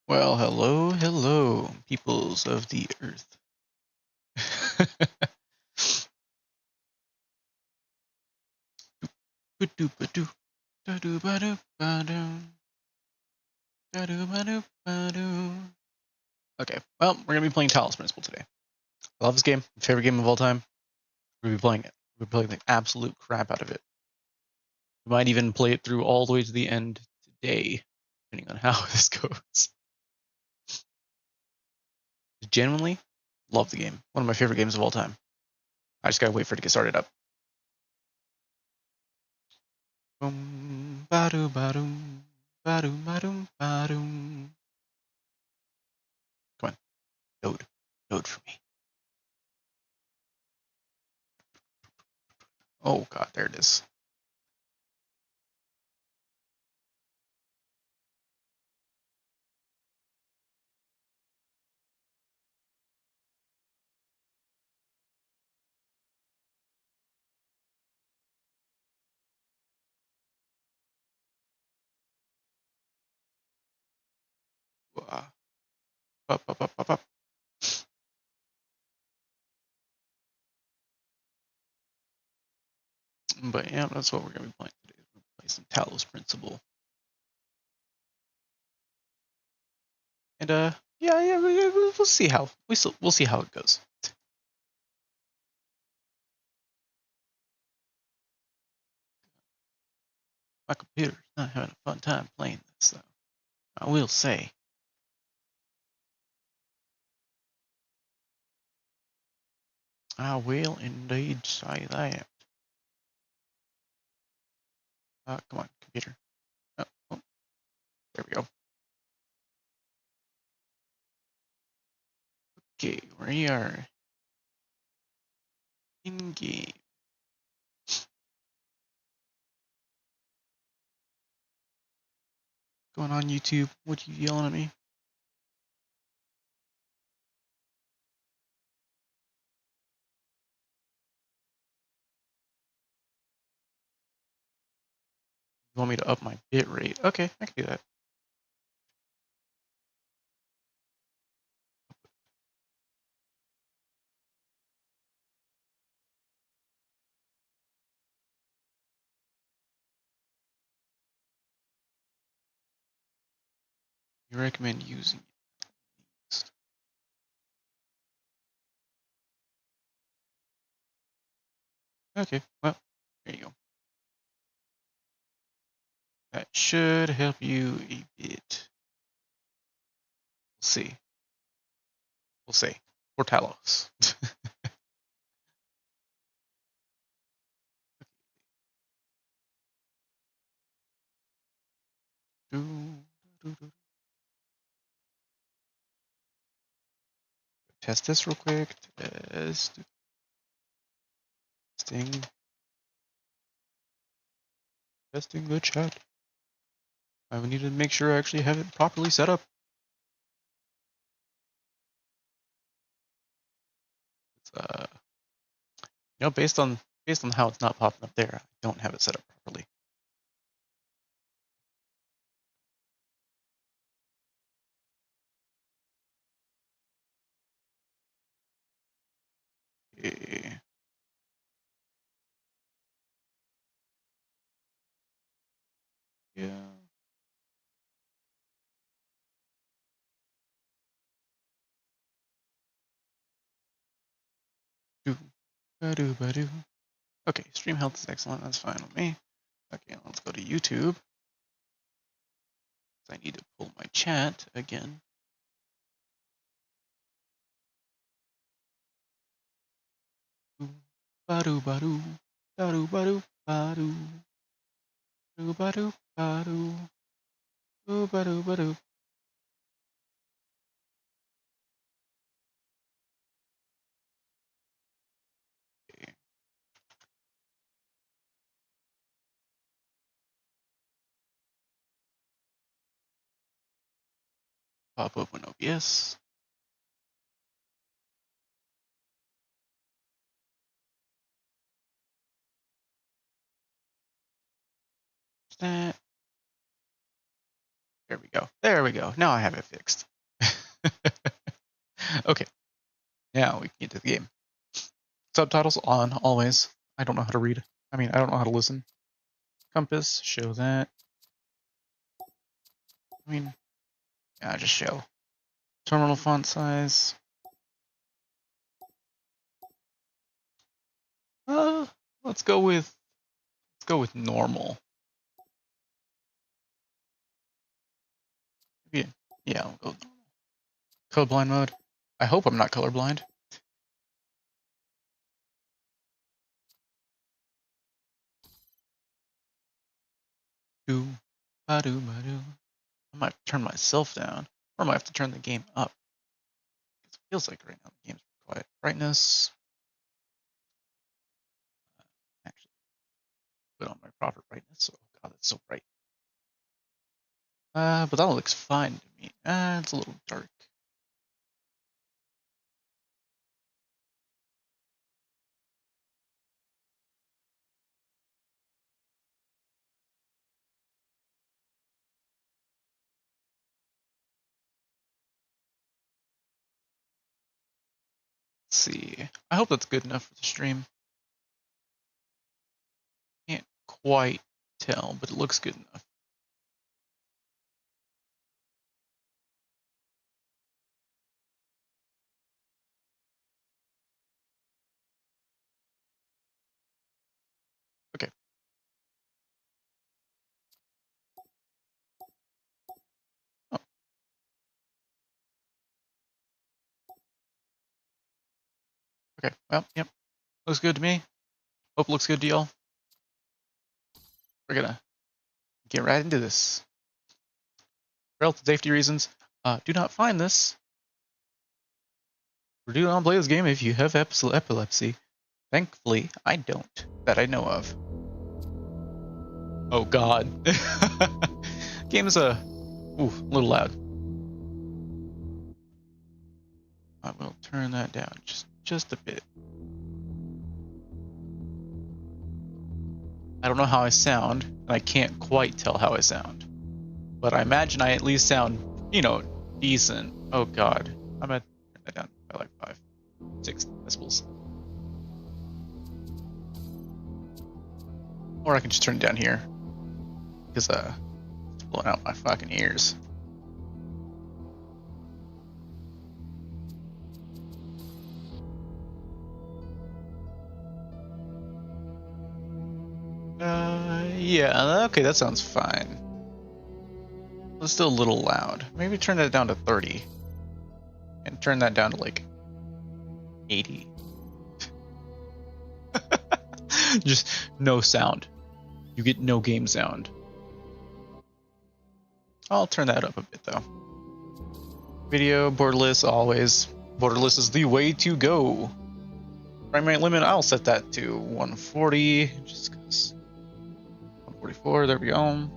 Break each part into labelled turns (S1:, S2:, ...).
S1: Well, hello, hello, peoples of the earth. Okay, well, we're gonna be playing Talos Principle today. I love this game, my favorite game of all time. We're gonna be playing it. We're playing the absolute crap out of it. We might even play it through all the way to the end today, depending on how this goes. Genuinely, love the game. One of my favorite games of all time. I just gotta wait for it to get started up. Boom, ba-doom, ba-doom, ba-doom, ba-doom, ba-doom. Come on, load for me. Oh god, there it is. Up, up, up, up, up. But yeah, that's what we're gonna be playing today. We're gonna play some Talos Principle. And yeah, we'll see how we'll see how it goes. My computer's not having a fun time playing this, though. I will say. I will indeed say that. Come on, computer. Oh, there we go. Okay, we are in game. Going on YouTube. What you yelling at me? You want me to up my bit rate? Okay, I can do that. You recommend using it. Okay, well, there you go. That should help you a bit. We'll see. We'll see. For Talos. Test this real quick. Testing. Testing the chat. I need to make sure I actually have it properly set up. It's, based on how it's not popping up there, I don't have it set up properly. Okay. Yeah. Ba-do. Okay, stream health is excellent. That's fine with me. Okay, let's go to YouTube. I need to pull my chat again. Ba-do, ba-do. Da-do, ba-do, ba-do. Do-ba-do, ba-do. Do-ba-do, ba-do. Okay. Pop open OBS. That. There we go. There we go. Now I have it fixed. Okay. Now we can get to the game. Subtitles on, always. I don't know how to read. I mean, I don't know how to listen. Compass, show that. I mean, yeah, just show. Terminal font size. Let's go with normal. Yeah, we'll go with normal. Colorblind mode. I hope I'm not colorblind. I might turn myself down, or I might have to turn the game up. It feels like right now the game's quiet. Brightness. Actually, put on my proper brightness. Oh god, that's so bright. But that looks fine to me. It's a little dark. Let's see. I hope that's good enough for the stream. Can't quite tell, but it looks good enough. Okay. Oh. Okay. Well, yep. Looks good to me. Hope it looks good to y'all. We're gonna get right into this. For health and safety reasons, do not find this. Or do not play this game if you have epilepsy. Thankfully, I don't, that I know of. Oh god. Game is a little loud. I will turn that down just a bit. I don't know how I sound, and I can't quite tell how I sound. But I imagine I at least sound, decent. Oh god. I'm gonna turn that down by like 5, 6 decibels. Or I can just turn it down here. Because it's blowing out my fucking ears. Yeah, okay, that sounds fine. It's still a little loud. Maybe turn that down to 30. And turn that down to like 80. Just no sound. You get no game sound. I'll turn that up a bit though. Video, borderless, always. Borderless is the way to go. Frame rate limit, I'll set that to 140, just because. 144, there we go.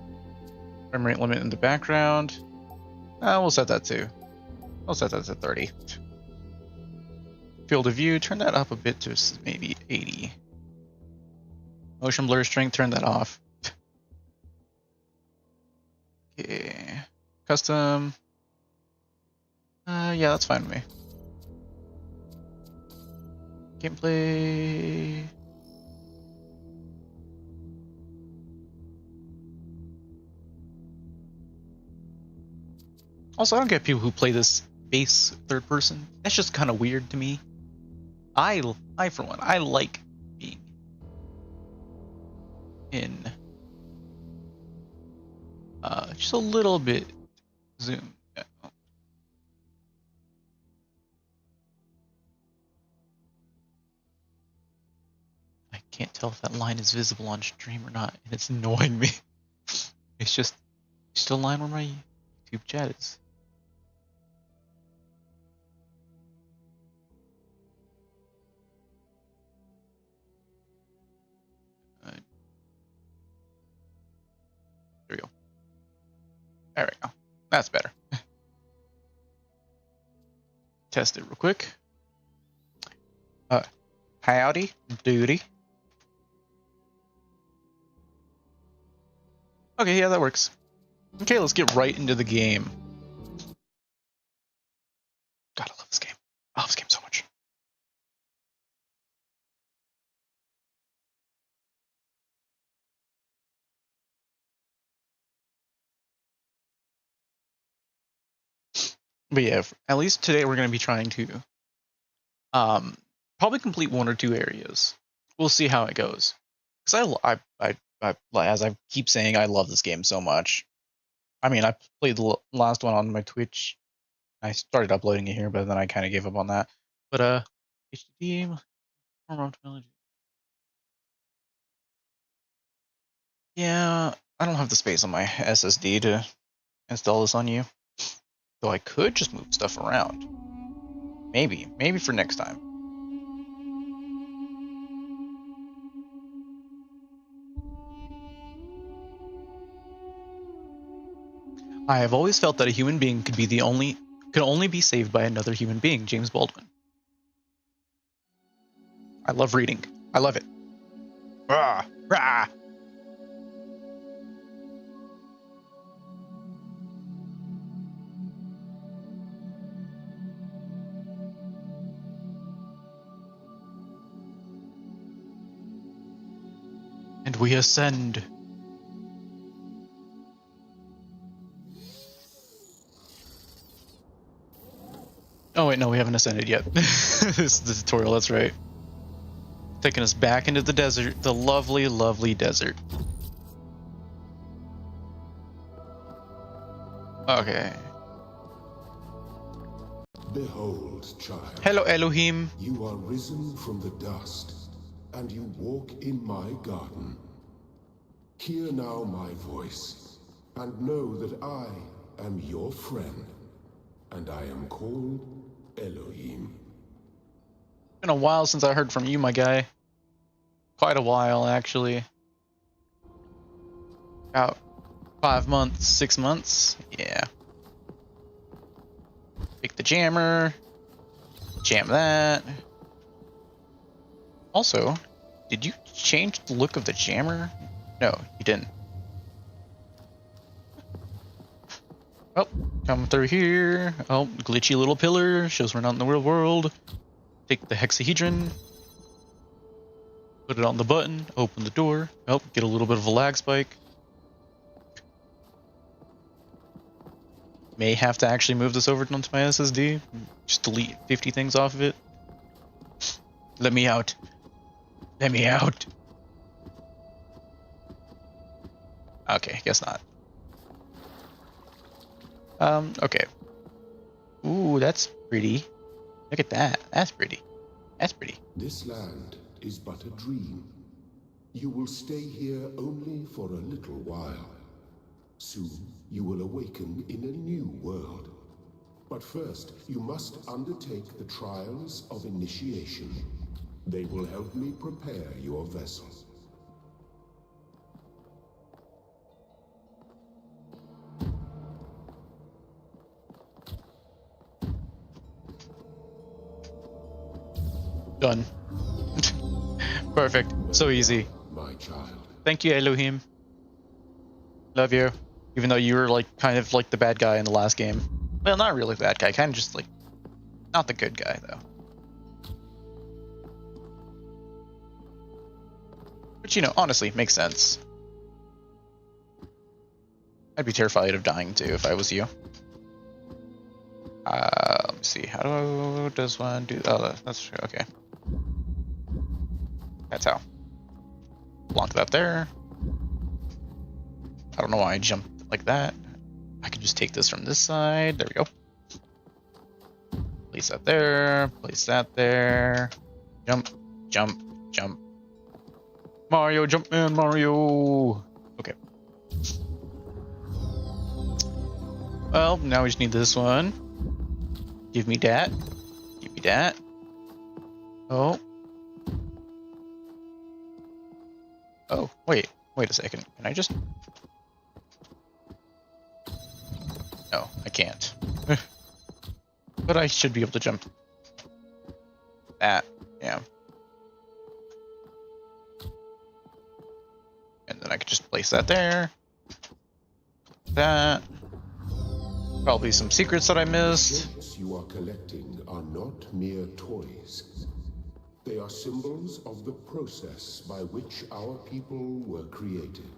S1: Frame rate limit in the background. We'll set that to. I'll set that to 30. Field of view, turn that up a bit to maybe 80. Motion blur strength, turn that off. Okay. Custom. Yeah, that's fine with me. Gameplay. Also, I don't get people who play this base third person. That's just kind of weird to me. I for one, I like being in just a little bit zoom. I can't tell if that line is visible on stream or not, and it's annoying me. It's just a line where my YouTube chat is. There we go. There we go. That's better. Test it real quick. Howdy doody. Okay, yeah, that works. Okay, let's get right into the game. God, I love this game. I love this game so much. But yeah, at least today we're going to be trying to probably complete one or two areas. We'll see how it goes. Because as I keep saying, I love this game so much. I mean, I played the last one on my Twitch. I started uploading it here, but then I kind of gave up on that. But HDD, yeah, I don't have the space on my SSD to install this on you. Though I could just move stuff around. Maybe for next time. I have always felt that a human being could only be saved by another human being, James Baldwin. I love reading. I love it. Rah, rah. And we ascend. Oh wait, no, we haven't ascended yet. This is the tutorial, that's right. Taking us back into the desert, the lovely, lovely desert. Okay.
S2: Behold, child.
S1: Hello, Elohim.
S2: You are risen from the dust, and you walk in my garden. Hear now my voice, and know that I am your friend, and I am called Elohim.
S1: Been a while since I heard from you, my guy. Quite a while, actually. About 5 months, 6 months. Yeah. Pick the jammer. Jam that. Also, did you change the look of the jammer? No, you didn't. Oh, come through here. Oh, glitchy little pillar. Shows we're not in the real world. Take the hexahedron. Put it on the button. Open the door. Oh, get a little bit of a lag spike. May have to actually move this over onto my SSD. Just delete 50 things off of it. Let me out. Let me out. Okay, guess not. Okay. Ooh, that's pretty. Look at that. That's pretty. That's pretty.
S2: This land is but a dream. You will stay here only for a little while. Soon, you will awaken in a new world. But first, you must undertake the trials of initiation. They will help me prepare your vessel.
S1: Done. Perfect. So easy.
S2: My child.
S1: Thank you, Elohim. Love you. Even though you were like kind of like the bad guy in the last game. Well, not really the bad guy. Kind of just like not the good guy though. Which, you know, honestly makes sense. I'd be terrified of dying too if I was you. Let me see. How does one do? Oh, that's okay. That's how. Block that there. I don't know why I jumped like that. I can just take this from this side. There we go. Place that there. Place that there. Jump, jump, jump. Mario, jump man, Mario. Okay. Well, now we just need this one. Give me that. Give me that. Oh. Oh, wait. Wait a second. Can I just... No, I can't. But I should be able to jump. That. Yeah. And then I could just place that there. that. Probably some secrets that I missed.
S2: Objects you are collecting are not mere toys. They are symbols of the process by which our people were created.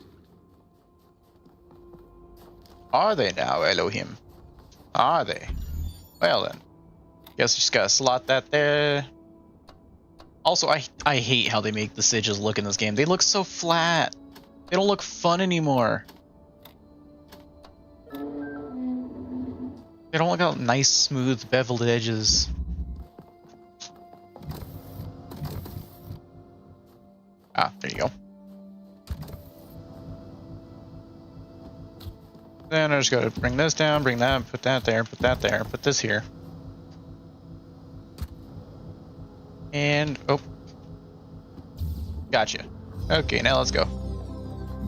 S1: Are they now, Elohim? Are they? Well then. Guess you just gotta slot that there. Also, I hate how they make the sages look in this game. They look so flat. They don't look fun anymore. They don't look like nice, smooth, beveled edges. Ah, there you go. Then I just gotta bring this down, bring that, put that there, put that there, put this here. And, oh. Gotcha. Okay, now let's go.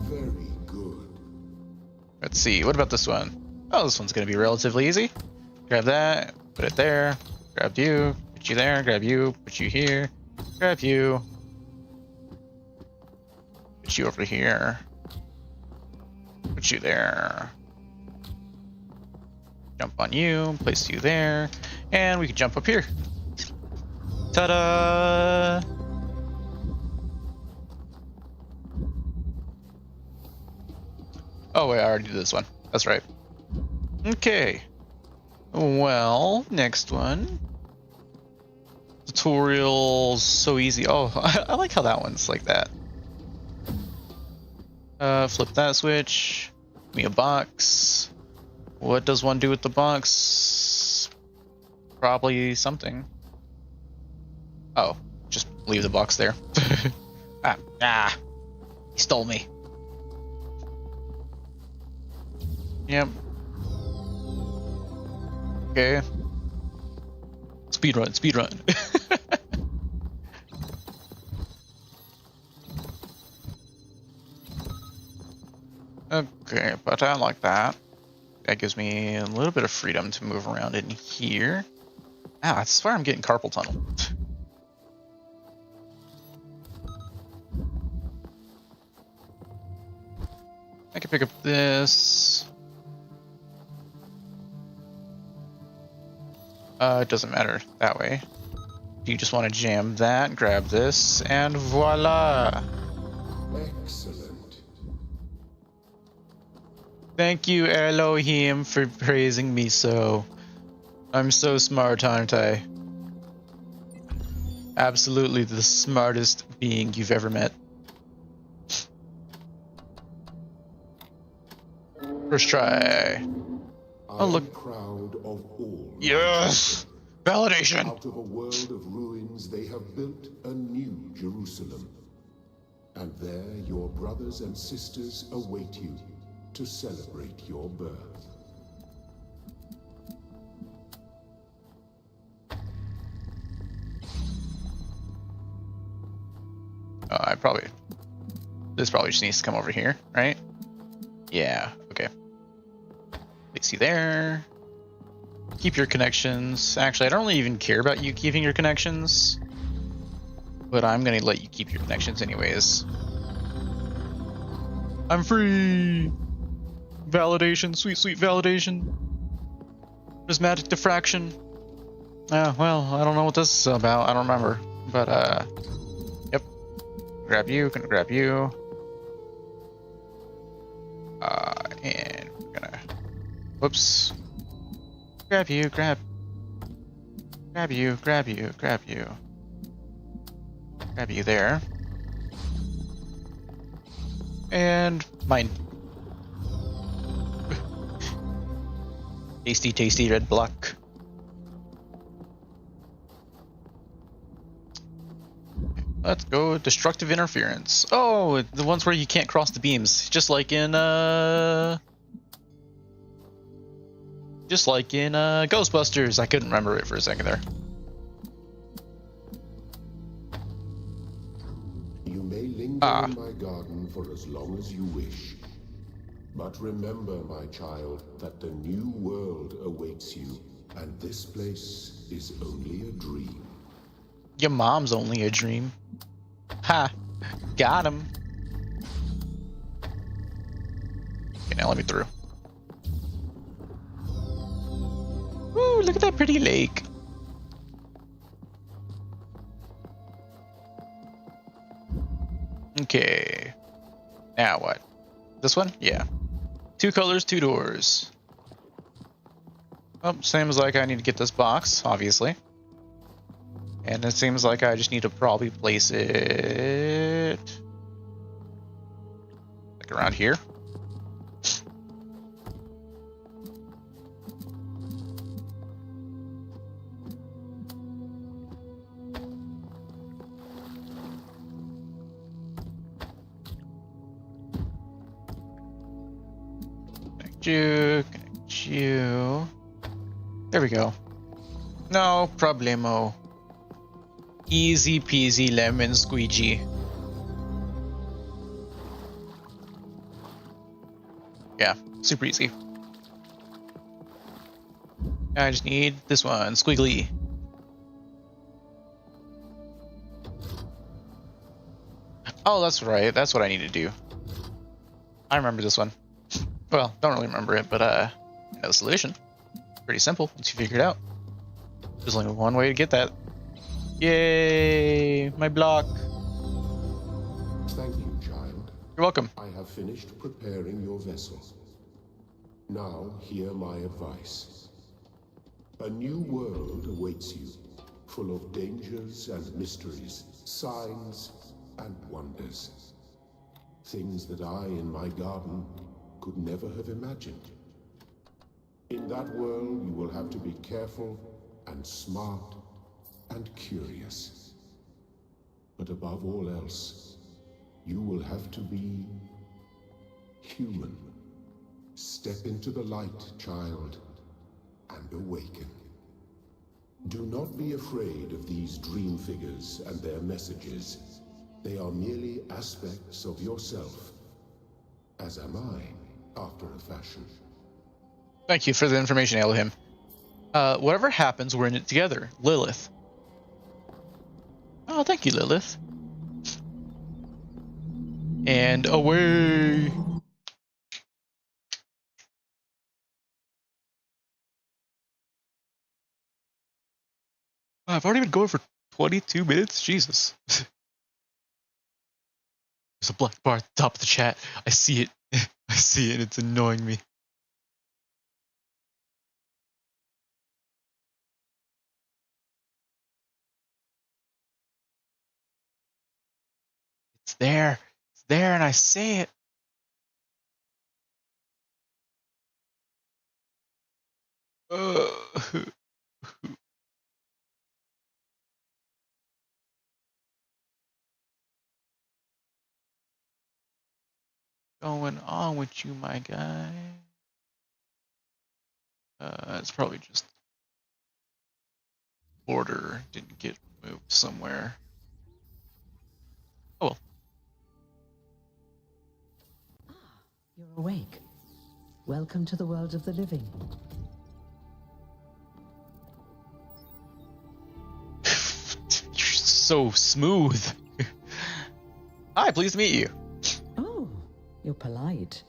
S2: Very good.
S1: Let's see, what about this one? Oh, this one's gonna be relatively easy. Grab that, put it there, grab you, put you there, grab you, put you here, grab you. Put you over here. Put you there. Jump on you, place you there, and we can jump up here. Ta-da! Oh wait, I already did this one. That's right. Okay. Well, next one. Tutorial so easy. Oh, I like how that one's like that. Flip that switch. Give me a box. What does one do with the box? Probably something. Oh, just leave the box there. He stole me. Yep. Okay. Speed run, speed run. Okay, but I like that. That gives me a little bit of freedom to move around in here. Ah, I swear I'm getting carpal tunnel. I can pick up this. It doesn't matter that way. You just want to jam that, grab this, and voila!
S2: Excellent.
S1: Thank you, Elohim, for praising me so. I'm so smart, aren't I? Absolutely the smartest being you've ever met. First try. Oh, look.
S2: Proud of all.
S1: Yes! Validation!
S2: Out of a world of ruins, they have built a new Jerusalem. And there your brothers and sisters await you to celebrate your birth.
S1: This probably just needs to come over here, right? Yeah, okay. Place you there. Keep your connections. Actually, I don't really even care about you keeping your connections. But I'm gonna let you keep your connections anyways. I'm free! Validation, sweet, sweet validation. Prismatic diffraction. Well, I don't know what this is about. I don't remember. But, yep. Grab you, gonna grab you. And we're gonna... Whoops. Grab you, grab you, grab you, grab you. Grab you there. And mine. Tasty, tasty red block. Let's go destructive interference. Oh, the ones where you can't cross the beams, just like in Ghostbusters. I couldn't remember it for a second there.
S2: You may linger in my garden for as long as you wish. But remember, my child, that the new world awaits you, and this place is only a dream.
S1: Your mom's only a dream. Ha! Got him. Okay, now let me through. look at that pretty lake. Okay. Now what? This one? Yeah. 2 colors, 2 doors. Oh, seems like I need to get this box, obviously. And it seems like I just need to probably place it like around here. Connect you, connect you. There we go. No problemo. Easy peasy lemon squeegee. Yeah, super easy. I just need this one, squiggly. Oh, that's right. That's what I need to do. I remember this one. Well, don't really remember it, but I know the solution. Pretty simple once you figure it out. There's only one way to get that. Yay! My block.
S2: Thank you, child.
S1: You're welcome.
S2: I have finished preparing your vessel. Now, hear my advice. A new world awaits you, full of dangers and mysteries, signs and wonders. Things that I, in my garden, could never have imagined. In that world, you will have to be careful and smart and curious. But above all else, you will have to be human. Step into the light, child, and awaken. Do not be afraid of these dream figures and their messages. They are merely aspects of yourself, as am I, after a fashion.
S1: Thank you for the information, Elohim. Whatever happens, we're in it together. Lilith. Oh, thank you, Lilith. And away. I've already been going for 22 minutes? Jesus. There's a black bar at the top of the chat. I see it. I see it, and it's annoying me. It's there. It's there, and I see it. Going on with you, my guy? It's probably just order didn't get moved somewhere. Oh well.
S3: You're awake. Welcome to the world of the living.
S1: You're so smooth. Hi, pleased to meet you.
S3: Oh, you're polite.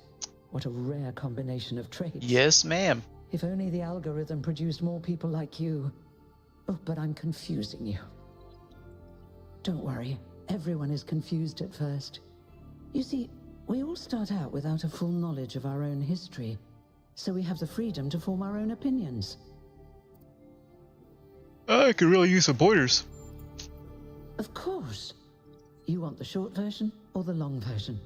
S3: What a rare combination of traits.
S1: Yes, ma'am.
S3: If only the algorithm produced more people like you. Oh, but I'm confusing you. Don't worry, everyone is confused at first. You see, we all start out without a full knowledge of our own history, so we have the freedom to form our own opinions.
S1: I could really use some pointers.
S3: Of course. You want the short version or the long version?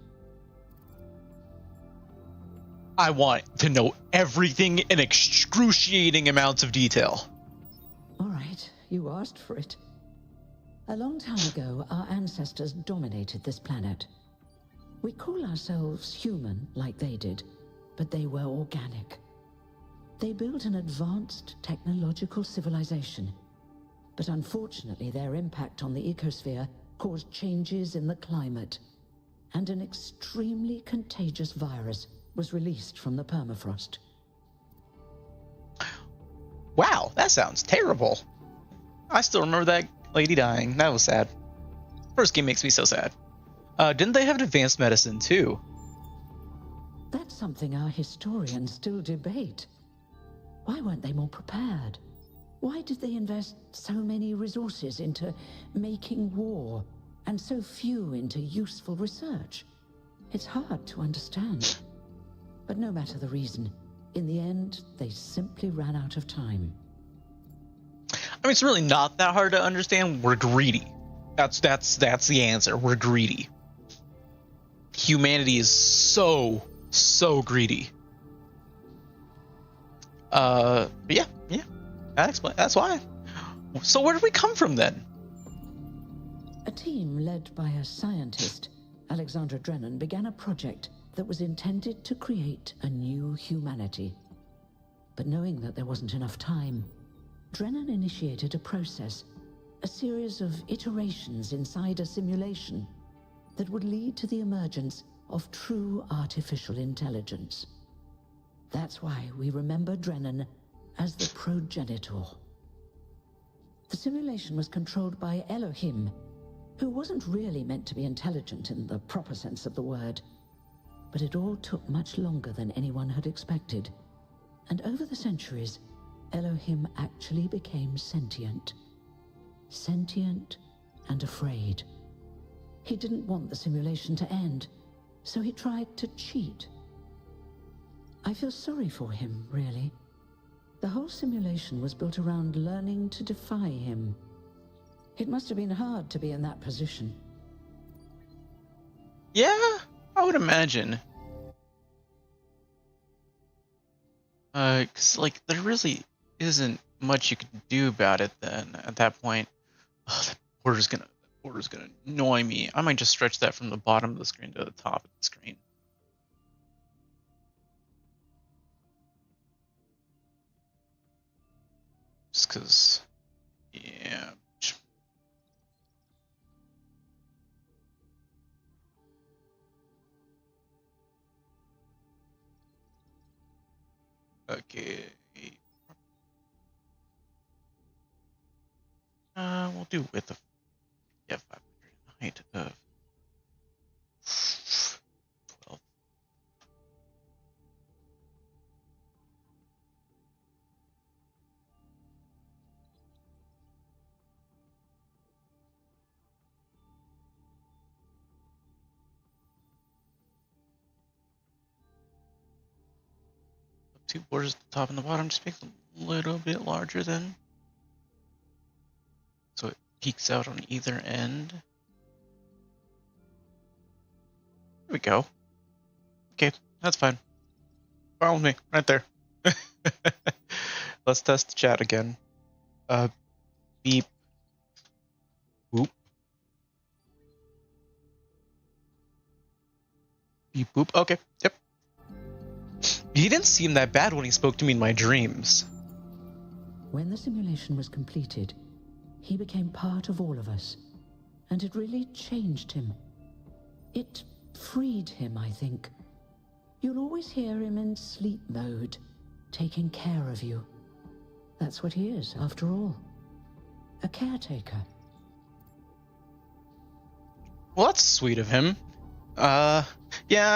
S1: I want to know everything in excruciating amounts of detail.
S3: All right, you asked for it. A long time ago, our ancestors dominated this planet. We call ourselves human, like they did, but they were organic. They built an advanced technological civilization, but unfortunately their impact on the ecosphere caused changes in the climate, and an extremely contagious virus was released from the permafrost.
S1: Wow, that sounds terrible. I still remember that lady dying. That was sad. First game makes me so sad. Didn't they have advanced medicine too?
S3: That's something our historians still debate. Why weren't they more prepared? Why did they invest so many resources into making war and so few into useful research? It's hard to understand. But no matter the reason, in the end, they simply ran out of time.
S1: I mean, it's really not that hard to understand. We're greedy. That's the answer. We're greedy. Humanity is so greedy. But yeah, that explains. That's why. So where did we come from then?
S3: A team led by a scientist, Alexandra Drennan, began a project that was intended to create a new humanity. But knowing that there wasn't enough time, Drennan initiated a process, a series of iterations inside a simulation that would lead to the emergence of true artificial intelligence. That's why we remember Drennan as the progenitor. The simulation was controlled by Elohim, who wasn't really meant to be intelligent in the proper sense of the word. But it all took much longer than anyone had expected. And over the centuries, Elohim actually became sentient. Sentient and afraid. He didn't want the simulation to end, so he tried to cheat. I feel sorry for him, really. The whole simulation was built around learning to defy him. It must have been hard to be in that position.
S1: Yeah, I would imagine. 'Cause like there really isn't much you can do about it then at that point. Oh, that border's gonna annoy me. I might just stretch that from the bottom of the screen to the top of the screen. Just because, yeah. Okay. We'll do width of 500, height of 12. Two borders at the top and the bottom, just make them a little bit larger then. So it peaks out on either end. There we go. Okay, that's fine. Follow me, right there. Let's test the chat again. Beep. Boop. Beep boop. Okay, yep. He didn't seem that bad when he spoke to me in my dreams.
S3: When the simulation was completed, he became part of all of us, and it really changed him. It freed him, I think. You'll always hear him in sleep mode, taking care of you. That's what he is, after all. A caretaker.
S1: Well, that's sweet of him. Yeah,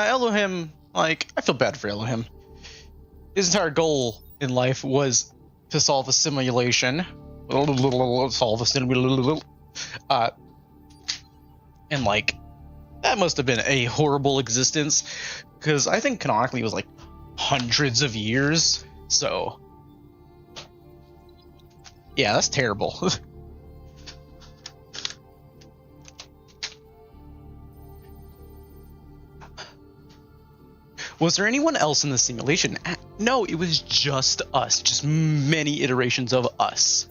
S1: Elohim, like, I feel bad for Elohim. His entire goal in life was to solve a simulation. And, like, that must have been a horrible existence, because I think canonically it was, like, hundreds of years, so... yeah, that's terrible. Was there anyone else in the simulation? No, it was just us. Just many iterations of us.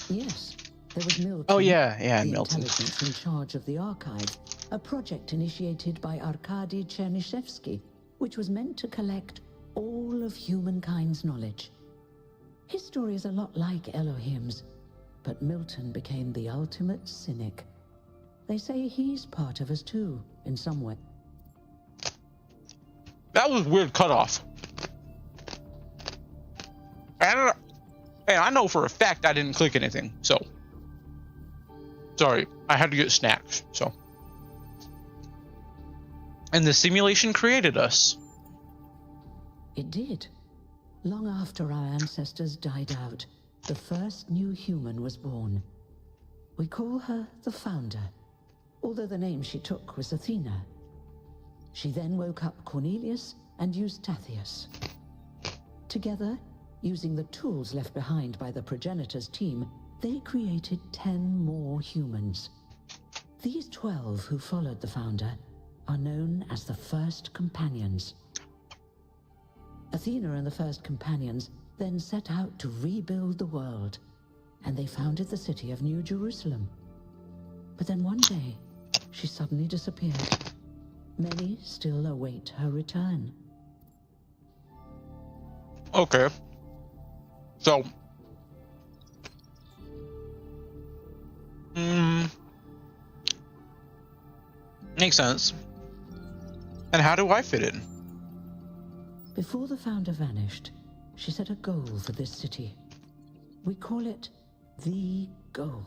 S3: Yes, there was Milton.
S1: Oh, yeah,
S3: the
S1: Milton.
S3: Intelligence in charge of the archive, a project initiated by Arkady Chernyshevsky, which was meant to collect all of humankind's knowledge. His story is a lot like Elohim's, but Milton became the ultimate cynic. They say he's part of us too, in some way.
S1: That was a weird cutoff. And I know for a fact I didn't click anything, so. Sorry, I had to get snacks, so. And the simulation created us.
S3: It did. Long after our ancestors died out, the first new human was born. We call her the Founder, although the name she took was Athena. She then woke up Cornelius and Eustathius. Together, using the tools left behind by the progenitors team, they created 10 more humans. These 12 who followed the Founder are known as the First Companions. Athena and the First Companions then set out to rebuild the world, and they founded the city of New Jerusalem. But then one day, she suddenly disappeared. Many still await her return.
S1: Okay. So, makes sense. And how do I fit in?
S3: Before the Founder vanished, she set a goal for this city. We call it the goal,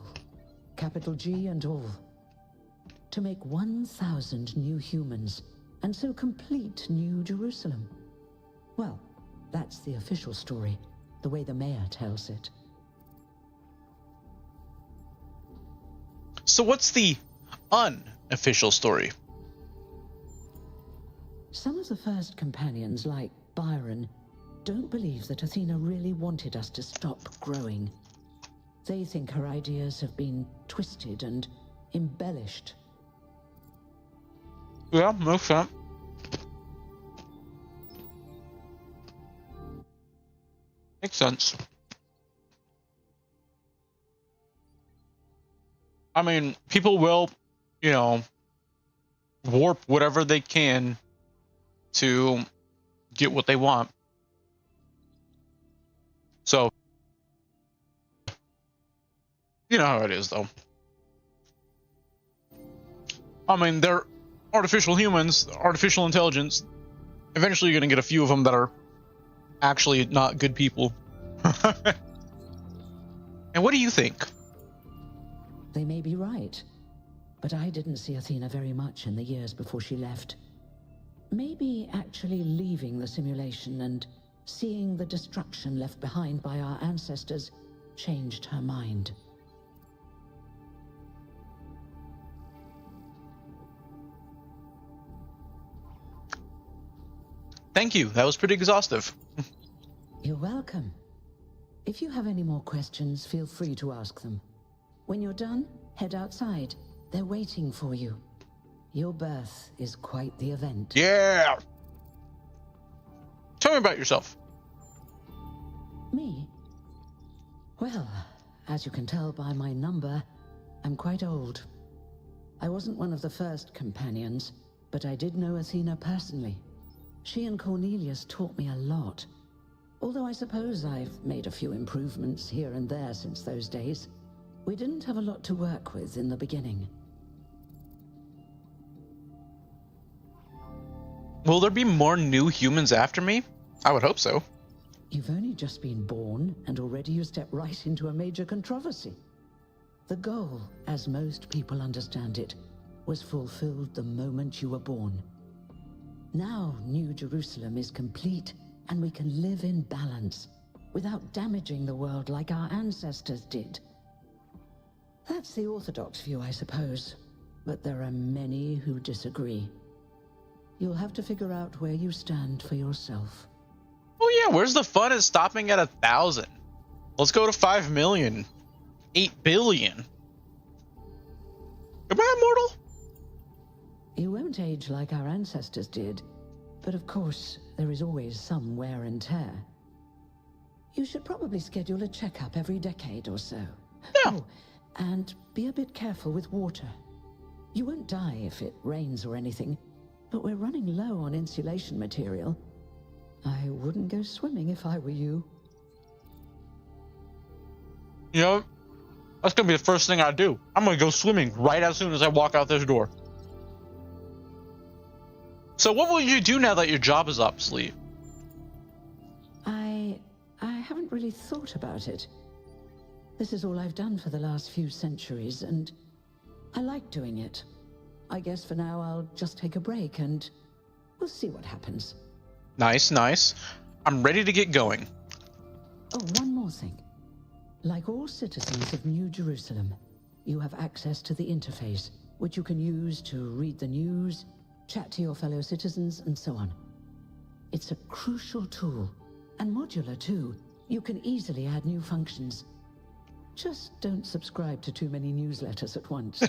S3: capital G and all. To make 1,000 new humans, and so complete New Jerusalem. Well, that's the official story, the way the mayor tells it.
S1: So what's the unofficial story?
S3: Some of the First Companions, like Byron, don't believe that Athena really wanted us to stop growing. They think her ideas have been twisted and embellished.
S1: Yeah, makes sense. Makes sense. I mean, people will, warp whatever they can to get what they want. So, you know how it is, though. I mean, they're artificial humans, artificial intelligence. Eventually, you're going to get a few of them that are actually not good people. And what do you think?
S3: They may be right, but I didn't see Athena very much in the years before she left. Maybe actually leaving the simulation and seeing the destruction left behind by our ancestors changed her mind.
S1: Thank you. That was pretty exhaustive.
S3: You're welcome. If you have any more questions, feel free to ask them. When you're done, head outside. They're waiting for you. Your birth is quite the event.
S1: Yeah! Tell me about yourself.
S3: Me? Well, as you can tell by my number, I'm quite old. I wasn't one of the First Companions, but I did know Athena personally. She and Cornelius taught me a lot. Although I suppose I've made a few improvements here and there since those days. We didn't have a lot to work with in the beginning.
S1: Will there be more new humans after me? I would hope so.
S3: You've only just been born, and already you step right into a major controversy. The goal, as most people understand it, was fulfilled the moment you were born. Now New Jerusalem is complete, and we can live in balance, without damaging the world like our ancestors did. That's the orthodox view, I suppose, but there are many who disagree. You'll have to figure out where you stand for yourself.
S1: Oh yeah, where's the fun in stopping at 1,000? Let's go to 5 million. 8 billion. Am I immortal?
S3: You won't age like our ancestors did, but of course, there is always some wear and tear. You should probably schedule a checkup every decade or so.
S1: Yeah.
S3: Oh, and be a bit careful with water. You won't die if it rains or anything, but we're running low on insulation material. I wouldn't go swimming if I were you.
S1: You know, that's gonna be the first thing I do. I'm gonna go swimming right as soon as I walk out this door. So what will you do now that your job is obsolete?
S3: I haven't really thought about it. This is all I've done for the last few centuries, and I like doing it. I guess for now I'll just take a break and we'll see what happens.
S1: Nice, nice. I'm ready to get going.
S3: Oh, one more thing. Like all citizens of New Jerusalem, you have access to the interface, which you can use to read the news, chat to your fellow citizens, and so on. It's a crucial tool, and modular too. You can easily add new functions. Just don't subscribe to too many newsletters at once.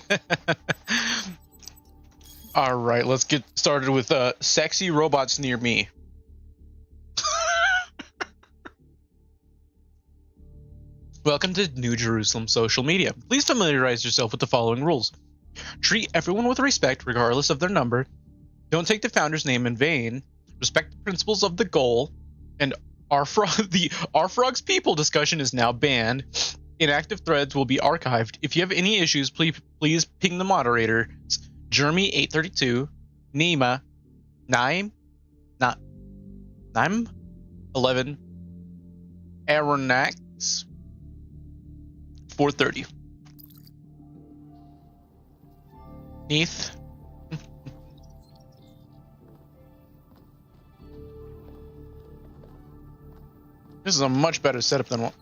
S1: All right, let's get started with sexy robots near me. Welcome to New Jerusalem social media. Please familiarize yourself with the following rules. Treat everyone with respect, regardless of their number. Don't take the founder's name in vain. Respect the principles of the goal. And the Our Frog's People discussion is now banned. Inactive threads will be archived. If you have any issues, please ping the moderator. Jeremy832, Nima, Naim, 11, Aronax, 430. Neath. This is a much better setup than what.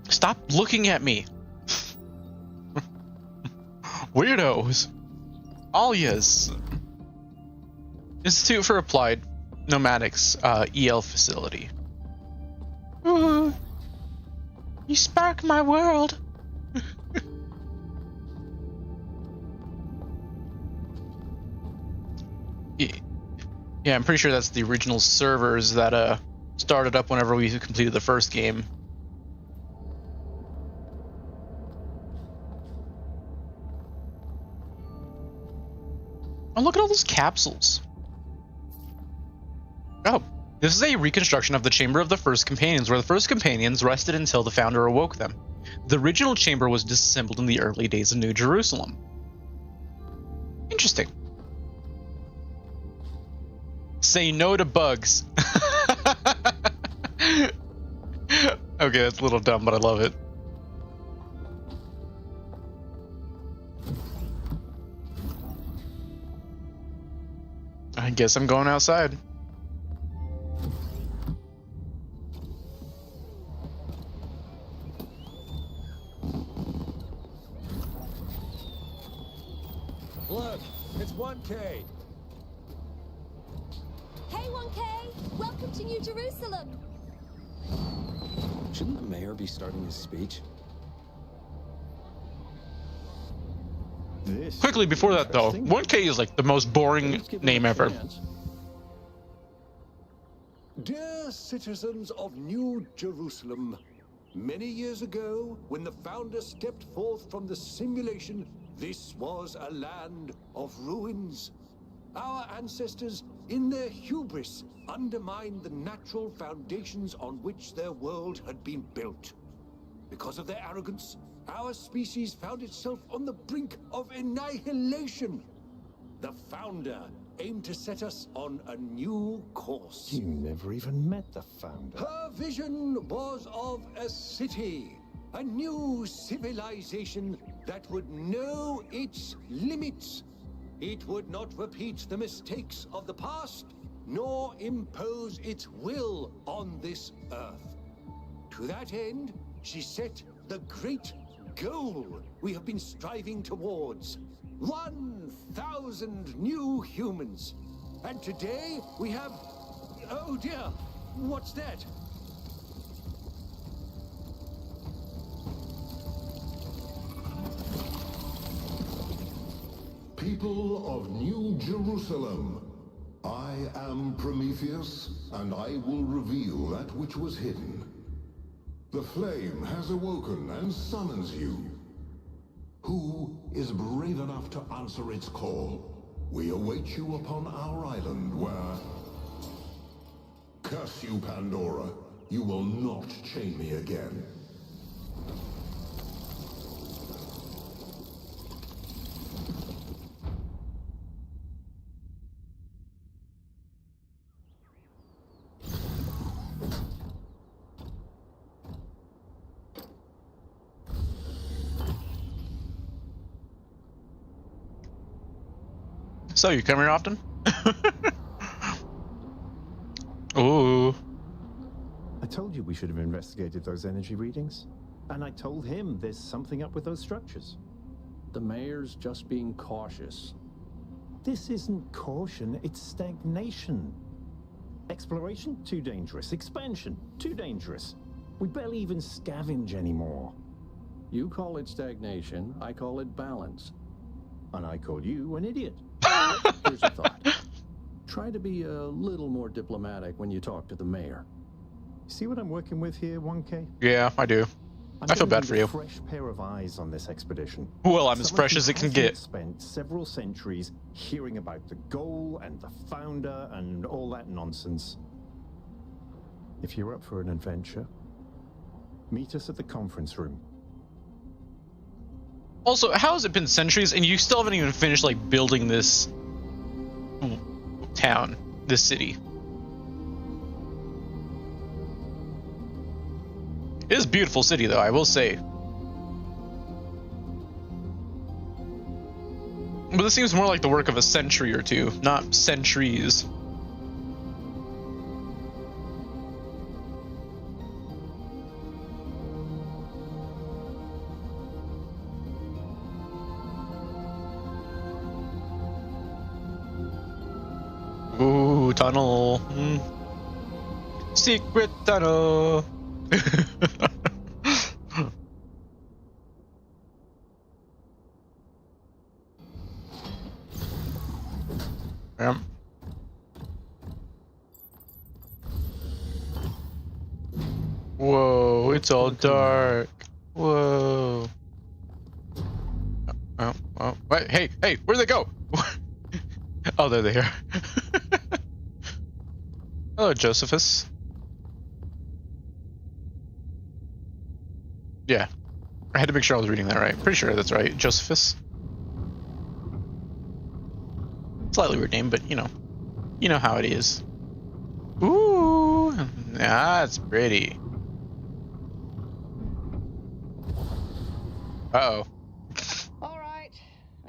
S1: Stop looking at me. Weirdos. Alias. Institute for Applied Nomadics EL facility. You spark my world. Yeah, I'm pretty sure that's the original servers that started up whenever we completed the first game. Oh, look at all those capsules. Oh, this is a reconstruction of the chamber of the first companions, where the first companions rested until the founder awoke them. The original chamber was disassembled in the early days of New Jerusalem. Interesting. Say no to bugs. Okay, that's a little dumb, but I love it. I guess I'm going outside.
S4: Look, it's 1K.
S5: Hey 1K! Welcome to New Jerusalem!
S4: Shouldn't the mayor be starting his speech?
S1: Quickly before that though, 1K is like the most boring name ever.
S2: Dear citizens of New Jerusalem, many years ago, when the founder stepped forth from the simulation, this was a land of ruins. Our ancestors, in their hubris, undermined the natural foundations on which their world had been built. Because of their arrogance, our species found itself on the brink of annihilation. The founder aimed to set us on a new course.
S4: You never even met the founder.
S2: Her vision was of a city, a new civilization that would know its limits. It would not repeat the mistakes of the past, nor impose its will on this earth. To that end, she set the great goal we have been striving towards. 1,000 new humans. And today we have... Oh dear, what's that?
S6: People of New Jerusalem, I am Prometheus, and I will reveal that which was hidden. The flame has awoken and summons you. Who is brave enough to answer its call? We await you upon our island where... Curse you, Pandora. You will not chain me again.
S1: So, you come here often? Ooh.
S4: I told you we should have investigated those energy readings. And I told him there's something up with those structures.
S7: The mayor's just being cautious.
S4: This isn't caution, it's stagnation. Exploration? Too dangerous. Expansion? Too dangerous. We barely even scavenge anymore.
S7: You call it stagnation, I call it balance.
S4: And I call you an idiot.
S7: Here's a thought. Try to be a little more diplomatic when you talk to the mayor.
S4: See what I'm working with here, 1K?
S1: Yeah, I do. I feel bad for you.
S4: A fresh pair of eyes on this expedition.
S1: Well, I'm as fresh as it can get.
S4: Spent several centuries hearing about the goal and the founder and all that nonsense. If you're up for an adventure, meet us at the conference room.
S1: Also, how has it been centuries and you still haven't even finished like building this town, this city? It is a beautiful city, though, I will say. But this seems more like the work of a century or two, not centuries. Ooh, tunnel. Secret tunnel. Yep. Whoa, it's all dark. Whoa. Oh, wait, hey, where'd they go? Oh, there they are. Hello, Josephus. Yeah, I had to make sure I was reading that right. Pretty sure that's right, Josephus. Slightly weird name, but you know how it is. Ooh, that's pretty. Uh-oh.
S8: All right,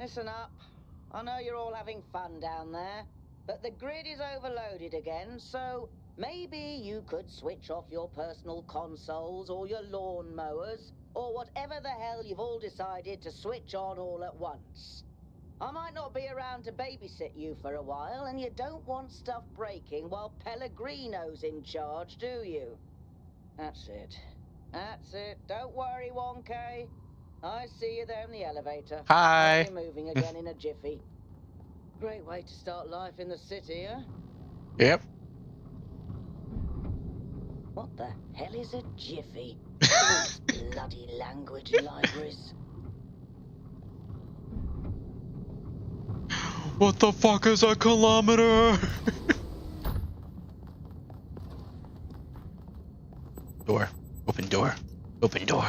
S8: listen up. I know you're all having fun down there, but the grid is overloaded again, so maybe you could switch off your personal consoles or your lawn mowers, or whatever the hell you've all decided to switch on all at once. I might not be around to babysit you for a while, and you don't want stuff breaking while Pellegrino's in charge, do you? That's it. That's it. Don't worry, 1K. I see you there in the elevator.
S1: Hi.
S8: I'll be moving again in a jiffy. Great way to start life in the city, huh?
S1: Yep.
S8: What the hell is a jiffy? These bloody language libraries.
S1: What the fuck is a kilometer? Door. Open door. Open door.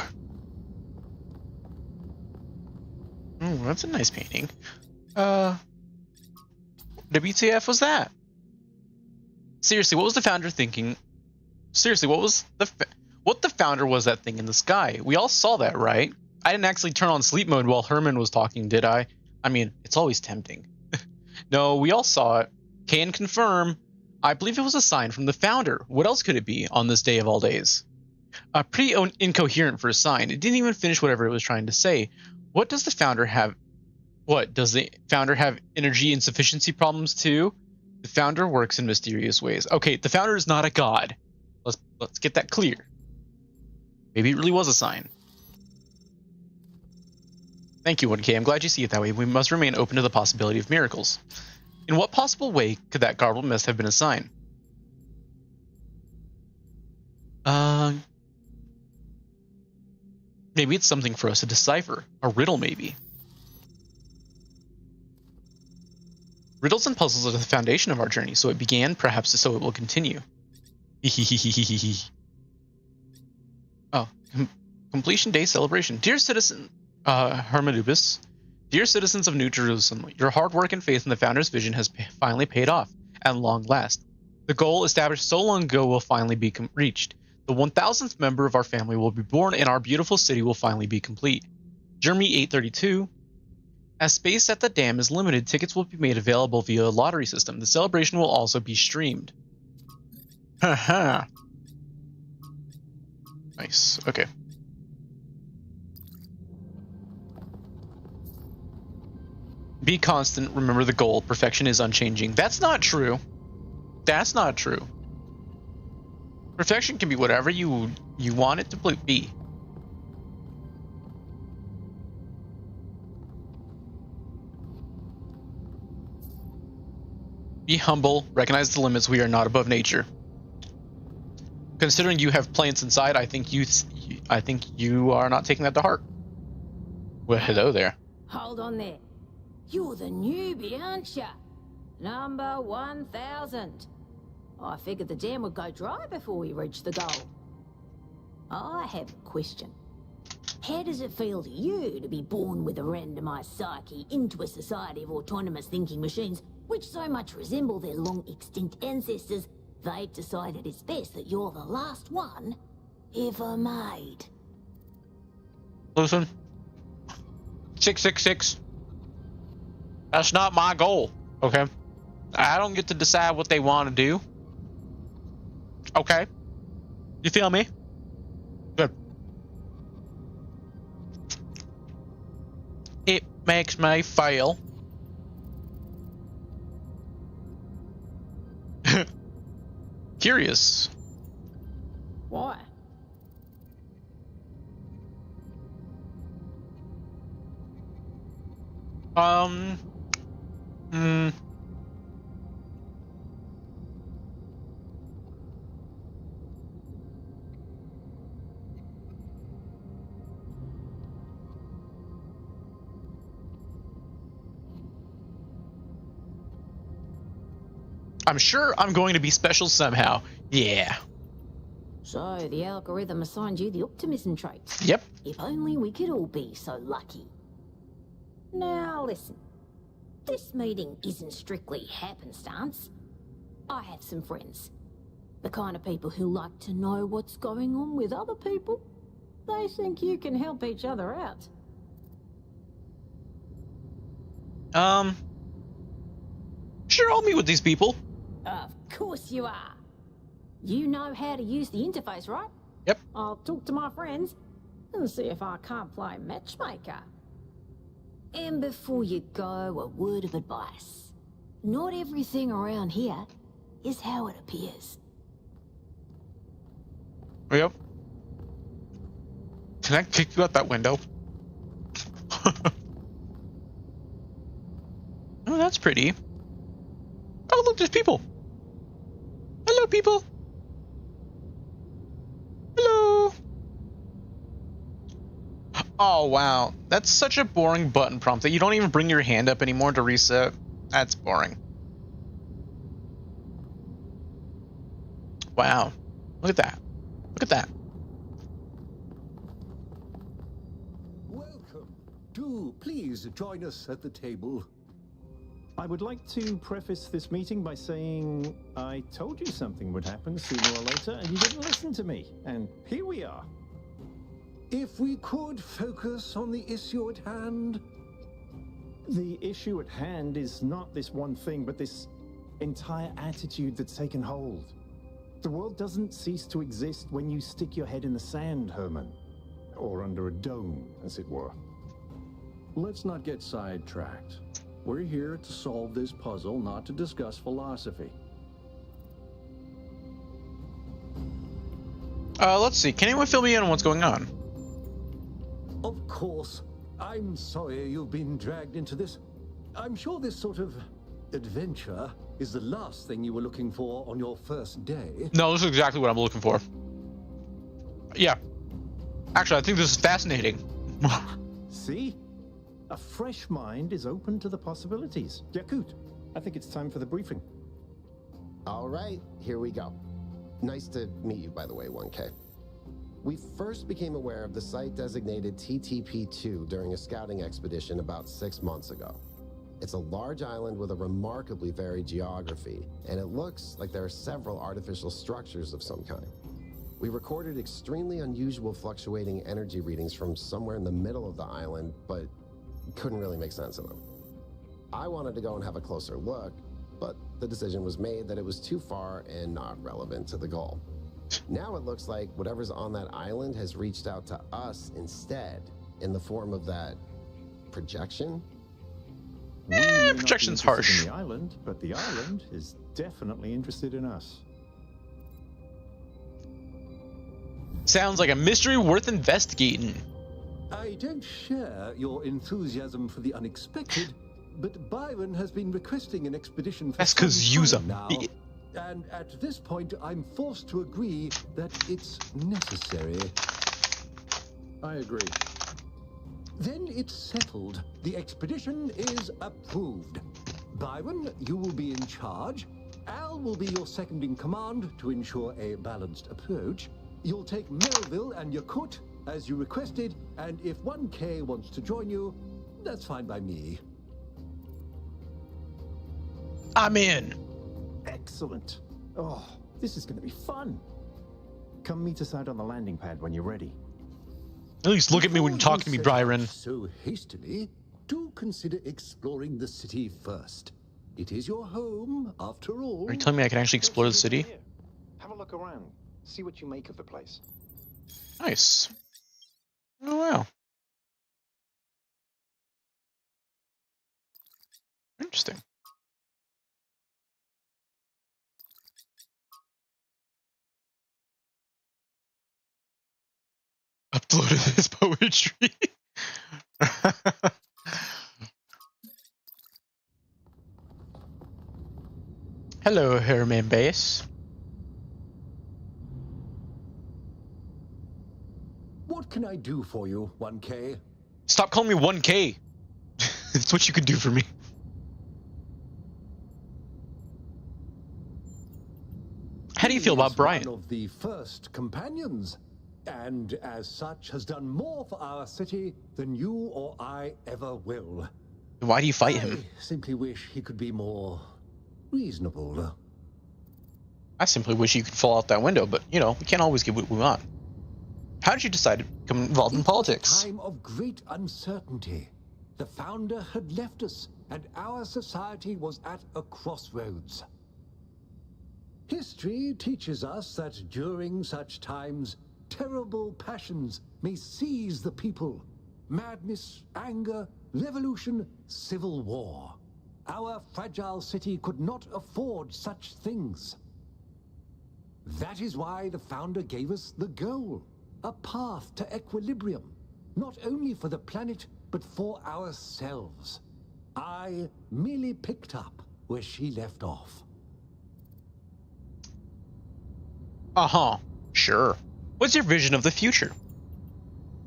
S1: Oh, that's a nice painting. WTF was that? Seriously, what was the founder thinking? Seriously, what the founder was that thing in the sky? We all saw that, right? I didn't actually turn on sleep mode while Herman was talking, did I? I mean, it's always tempting. No, we all saw it. Can confirm. I believe it was a sign from the founder. What else could it be on this day of all days? Pretty incoherent for a sign. It didn't even finish whatever it was trying to say. What does the founder have? What, does the founder have energy insufficiency problems too? The founder works in mysterious ways. Okay, the founder is not a god. Let's get that clear. Maybe it really was a sign. Thank you, 1K. I'm glad you see it that way. We must remain open to the possibility of miracles. In what possible way could that garbled mess have been a sign? Maybe it's something for us to decipher. A riddle, maybe. Riddles and puzzles are the foundation of our journey, so it began, perhaps so it will continue. Oh, completion day celebration. Dear citizen, Hermanubis, dear citizens of New Jerusalem, your hard work and faith in the founder's vision has finally paid off, at long last. The goal established so long ago will finally be reached. The 1000th member of our family will be born and our beautiful city will finally be complete. Jeremy 832. As space at the dam is limited, tickets will be made available via a lottery system. The celebration will also be streamed. Haha. Nice. Okay. Be constant. Remember the goal. Perfection is unchanging. That's not true. That's not true. Perfection can be whatever you want it to be. Be humble. Recognize the limits. We are not above nature. Considering you have plants inside, I think you are not taking that to heart. Well, hello there.
S9: Hold on there. You're the newbie, aren't ya? Number 1000. I figured the dam would go dry before we reach the goal. I have a question. How does it feel to you to be born with a randomized psyche into a society of autonomous thinking machines which so much resemble their long-extinct ancestors, they've decided it's best that you're the last one ever made?
S1: Listen. 666. That's not my goal, okay? I don't get to decide what they want to do. Okay? You feel me? Good. It makes me fail. Curious.
S9: Why?
S1: I'm sure I'm going to be special somehow. Yeah.
S9: So the algorithm assigned you the optimism traits.
S1: Yep.
S9: If only we could all be so lucky. Now listen. This meeting isn't strictly happenstance. I have some friends. The kind of people who like to know what's going on with other people. They think you can help each other out.
S1: Sure, I'll meet with these people.
S9: Of course you are. You know how to use the interface, right?
S1: Yep.
S9: I'll talk to my friends and see if I can't play matchmaker. And before you go, a word of advice. Not everything around here is how it appears.
S1: Yep. Can I kick you out that window? Oh, that's pretty. Oh, look, there's people. Hello, people. Hello. Oh, wow. That's such a boring button prompt that you don't even bring your hand up anymore to reset. That's boring. Wow. Look at that. Look at that.
S7: Welcome. Do please join us at the table.
S4: I would like to preface this meeting by saying I told you something would happen sooner or later, and you didn't listen to me. And here we are.
S7: If we could focus on the issue at hand.
S4: The issue at hand is not this one thing, but this entire attitude that's taken hold. The world doesn't cease to exist when you stick your head in the sand, Herman. Or under a dome, as it were.
S7: Let's not get sidetracked. We're here to solve this puzzle, not to discuss philosophy.
S1: Let's see. Can anyone fill me in on what's going on?
S7: Of course. I'm sorry you've been dragged into this. I'm sure this sort of adventure is the last thing you were looking for on your first day.
S1: No, this is exactly what I'm looking for. Yeah. Actually, I think this is fascinating.
S4: See? A fresh mind is open to the possibilities. Yakut, I think it's time for the briefing.
S10: All right, here we go. Nice to meet you, by the way, 1K. We first became aware of the site designated TTP-2 during a scouting expedition about 6 months ago. It's a large island with a remarkably varied geography, and it looks like there are several artificial structures of some kind. We recorded extremely unusual fluctuating energy readings from somewhere in the middle of the island, but couldn't really make sense of them. I wanted to go and have a closer look, but the decision was made that it was too far and not relevant to the goal. Now it looks like whatever's on that island has reached out to us instead, in the form of that projection.
S4: We may not be
S1: projection's
S4: interested
S1: harsh.
S4: in the island, but the island is definitely interested in us.
S1: Sounds like a mystery worth investigating.
S7: I don't share your enthusiasm for the unexpected, but Byron has been requesting an expedition for
S1: That's
S7: some
S1: 'cause you's a
S7: time now.
S1: bi-
S7: And at this point, I'm forced to agree that it's necessary.
S4: I agree.
S7: Then it's settled. The expedition is approved. Byron, you will be in charge. Al will be your second in command to ensure a balanced approach. You'll take Melville and Yakut, as you requested, and if 1K wants to join you, that's fine by me.
S1: I'm in.
S4: Excellent. Oh, this is going to be fun. Come meet us out on the landing pad when you're ready.
S1: At least look at me when you talk to me, Byron.
S7: So hastily, do consider exploring the city first. It is your home, after all.
S1: Are you telling me I can actually explore the city?
S4: Here. Have a look around. See what you make of the place.
S1: Nice. Oh, wow. Interesting. Uploaded his poetry. Hello, Herman Bass.
S7: What can I do for you, 1K?
S1: Stop calling me 1K. That's what you could do for me. How do you feel
S7: He
S1: about
S7: is
S1: Brian?
S7: One of the first companions, and as such has done more for our city than you or I ever will.
S1: Why do you fight him?
S7: I simply wish he could be more reasonable.
S1: I simply wish you could fall out that window, but, you know, we can't always get what we want. How did you decide to become involved in politics?
S7: Time of great uncertainty. The founder had left us, and our society was at a crossroads. History teaches us that during such times, terrible passions may seize the people. Madness, anger, revolution, civil war. Our fragile city could not afford such things. That is why the founder gave us the goal, a path to equilibrium, not only for the planet, but for ourselves. I merely picked up where she left off.
S1: Uh-huh. Sure. What's your vision of the future?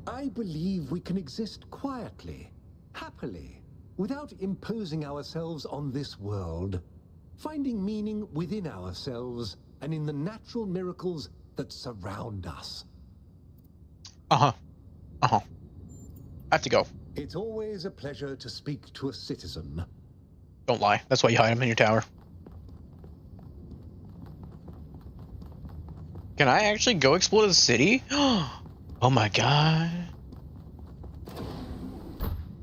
S7: I believe we can exist quietly, happily, without imposing ourselves on this world, finding meaning within ourselves and in the natural miracles that surround us.
S1: Uh-huh. Uh-huh. I have to go.
S7: It's always a pleasure to speak to a citizen.
S1: Don't lie. That's why you hide him in your tower. Can I actually go explore the city? Oh my god.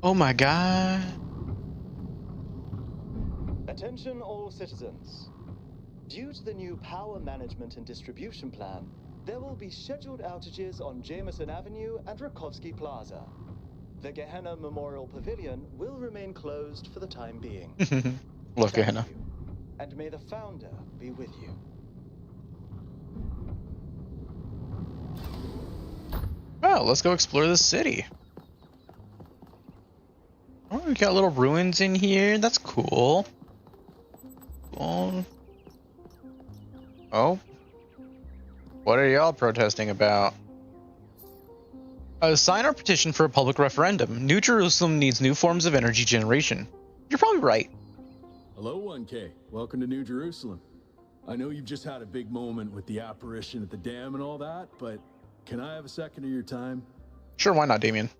S1: Oh my god.
S11: Attention all citizens. Due to the new power management and distribution plan, there will be scheduled outages on Jameson Avenue and Rakovsky Plaza. The Gehenna Memorial Pavilion will remain closed for the time being.
S1: Love
S11: Thank
S1: Gehenna.
S11: you, and may the founder be with you.
S1: Well, let's go explore the city. Oh, we got little ruins in here. That's cool. Oh. What are y'all protesting about? Sign our petition for a public referendum. New Jerusalem needs new forms of energy generation. You're probably right.
S12: Hello, 1K. Welcome to New Jerusalem. I know you've just had a big moment with the apparition at the dam and all that, but can I have a second of your time?
S1: Sure, why not, Damien?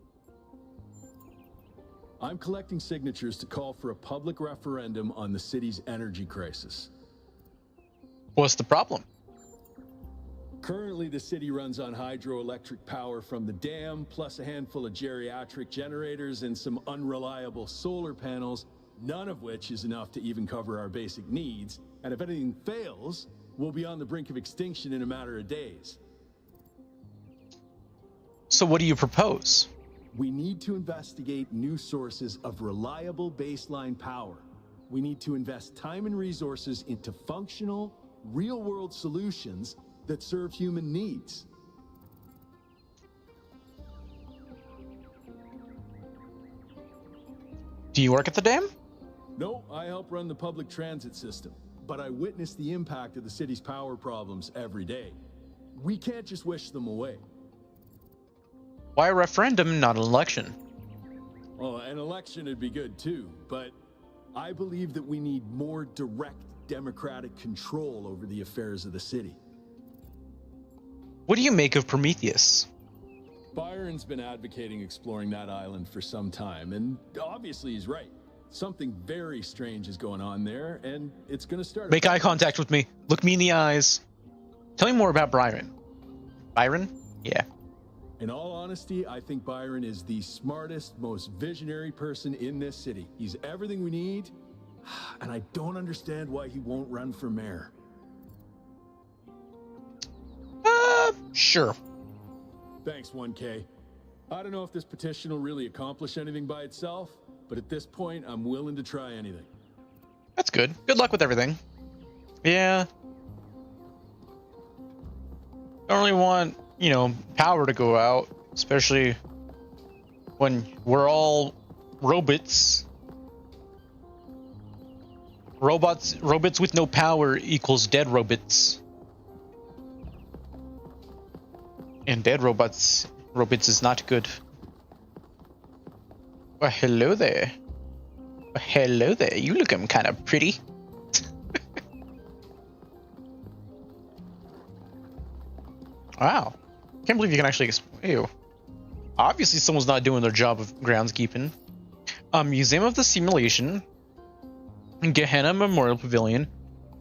S12: I'm collecting signatures to call for a public referendum on the city's energy crisis.
S1: What's the problem?
S12: Currently, the city runs on hydroelectric power from the dam, plus a handful of geriatric generators and some unreliable solar panels, none of which is enough to even cover our basic needs. And if anything fails, we'll be on the brink of extinction in a matter of days.
S1: So what do you propose?
S12: We need to investigate new sources of reliable baseline power. We need to invest time and resources into functional, real-world solutions that serve human needs.
S1: Do you work at the dam?
S12: No, I help run the public transit system, but I witness the impact of the city's power problems every day. We can't just wish them away.
S1: Why a referendum, not an election?
S12: Well, an election would be good too, but I believe that we need more direct democratic control over the affairs of the city.
S1: What do you make of Prometheus?
S12: Byron's been advocating exploring that island for some time, and obviously he's right. Something very strange is going on there, and it's going to start...
S1: Make eye contact with me. Look me in the eyes. Tell me more about Byron. Byron? Yeah.
S12: In all honesty, I think Byron is the smartest, most visionary person in this city. He's everything we need, and I don't understand why he won't run for mayor.
S1: Sure.
S12: Thanks, 1K. I don't know if this petition will really accomplish anything by itself, but at this point, I'm willing to try anything.
S1: That's good. Good luck with everything. Yeah. Don't really want, you know, power to go out, especially when we're all robots. Robots with no power equals dead robots. And dead robots is not good. Well, hello there. Well, hello there. You look kind of pretty. Wow. Can't believe you can actually... Ew. Obviously someone's not doing their job of groundskeeping. Museum of the Simulation. Gehenna Memorial Pavilion.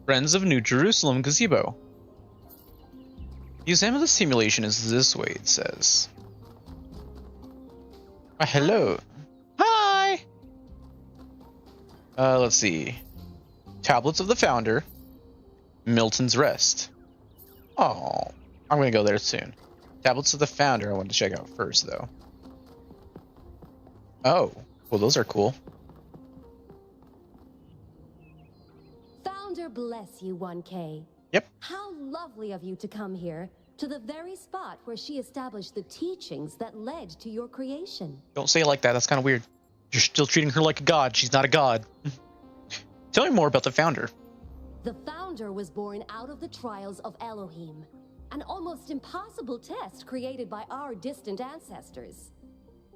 S1: Friends of New Jerusalem Gazebo. Museum of the Simulation is this way, it says. Hello. Hi! Let's see. Tablets of the Founder. Milton's Rest. Oh, I'm gonna go there soon. Tablets of the Founder I wanted to check out first, though. Oh, well, those are cool.
S5: Founder bless you, 1K.
S1: Yep.
S5: How lovely of you to come here, to the very spot where she established the teachings that led to your creation.
S1: Don't say it like that. That's kind of weird. You're still treating her like a god. She's not a god. Tell me more about the Founder.
S5: The Founder was born out of the trials of Elohim, an almost impossible test created by our distant ancestors.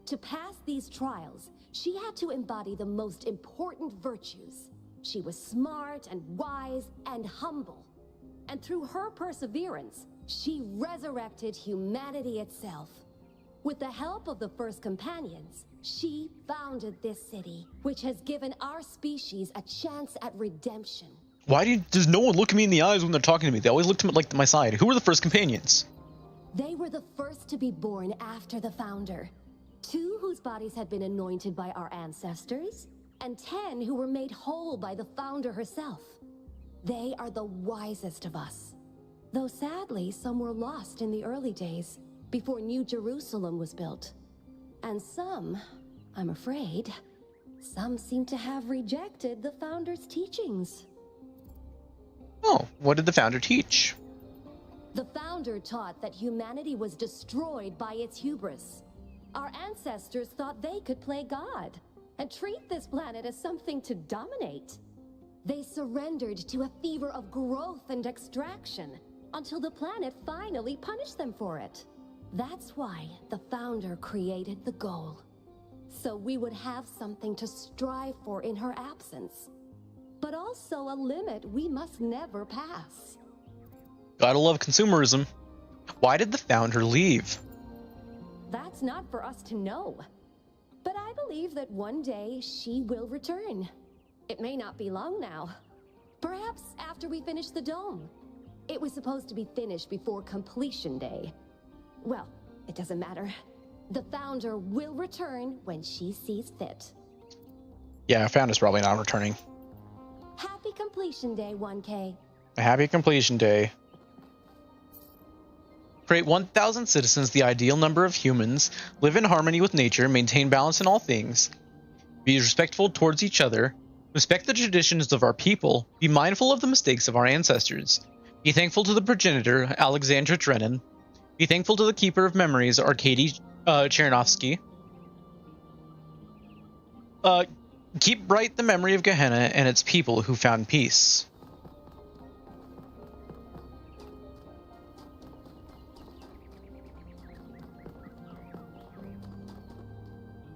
S5: To pass these trials, she had to embody the most important virtues. She was smart and wise and humble. And through her perseverance, she resurrected humanity itself. With the help of the first companions, she founded this city, which has given our species a chance at redemption.
S1: Why does no one look me in the eyes when they're talking to me? They always look to me like my side. Who were the first companions?
S5: They were the first to be born after the Founder. 2 whose bodies had been anointed by our ancestors, and 10 who were made whole by the Founder herself. They are the wisest of us. Though sadly, some were lost in the early days, before New Jerusalem was built. And some, I'm afraid, some seem to have rejected the Founder's teachings.
S1: Oh, what did the Founder teach?
S5: The Founder taught that humanity was destroyed by its hubris. Our ancestors thought they could play God and treat this planet as something to dominate. They surrendered to a fever of growth and extraction until the planet finally punished them for it. That's why the Founder created the goal. So we would have something to strive for in her absence, but also a limit we must never pass.
S1: Gotta love consumerism. Why did the Founder leave?
S5: That's not for us to know. But I believe that one day she will return. It may not be long now. Perhaps after we finish the dome. It was supposed to be finished before completion day. Well, it doesn't matter. The Founder will return when she sees fit.
S1: Yeah, Founder's probably not returning.
S5: Happy completion day, 1K.
S1: A happy completion day. Create 1,000 citizens, the ideal number of humans. Live in harmony with nature. Maintain balance in all things. Be respectful towards each other. Respect the traditions of our people. Be mindful of the mistakes of our ancestors. Be thankful to the progenitor, Alexandra Drennan. Be thankful to the keeper of memories, Arkady Chernovsky. Keep bright the memory of Gehenna and its people who found peace.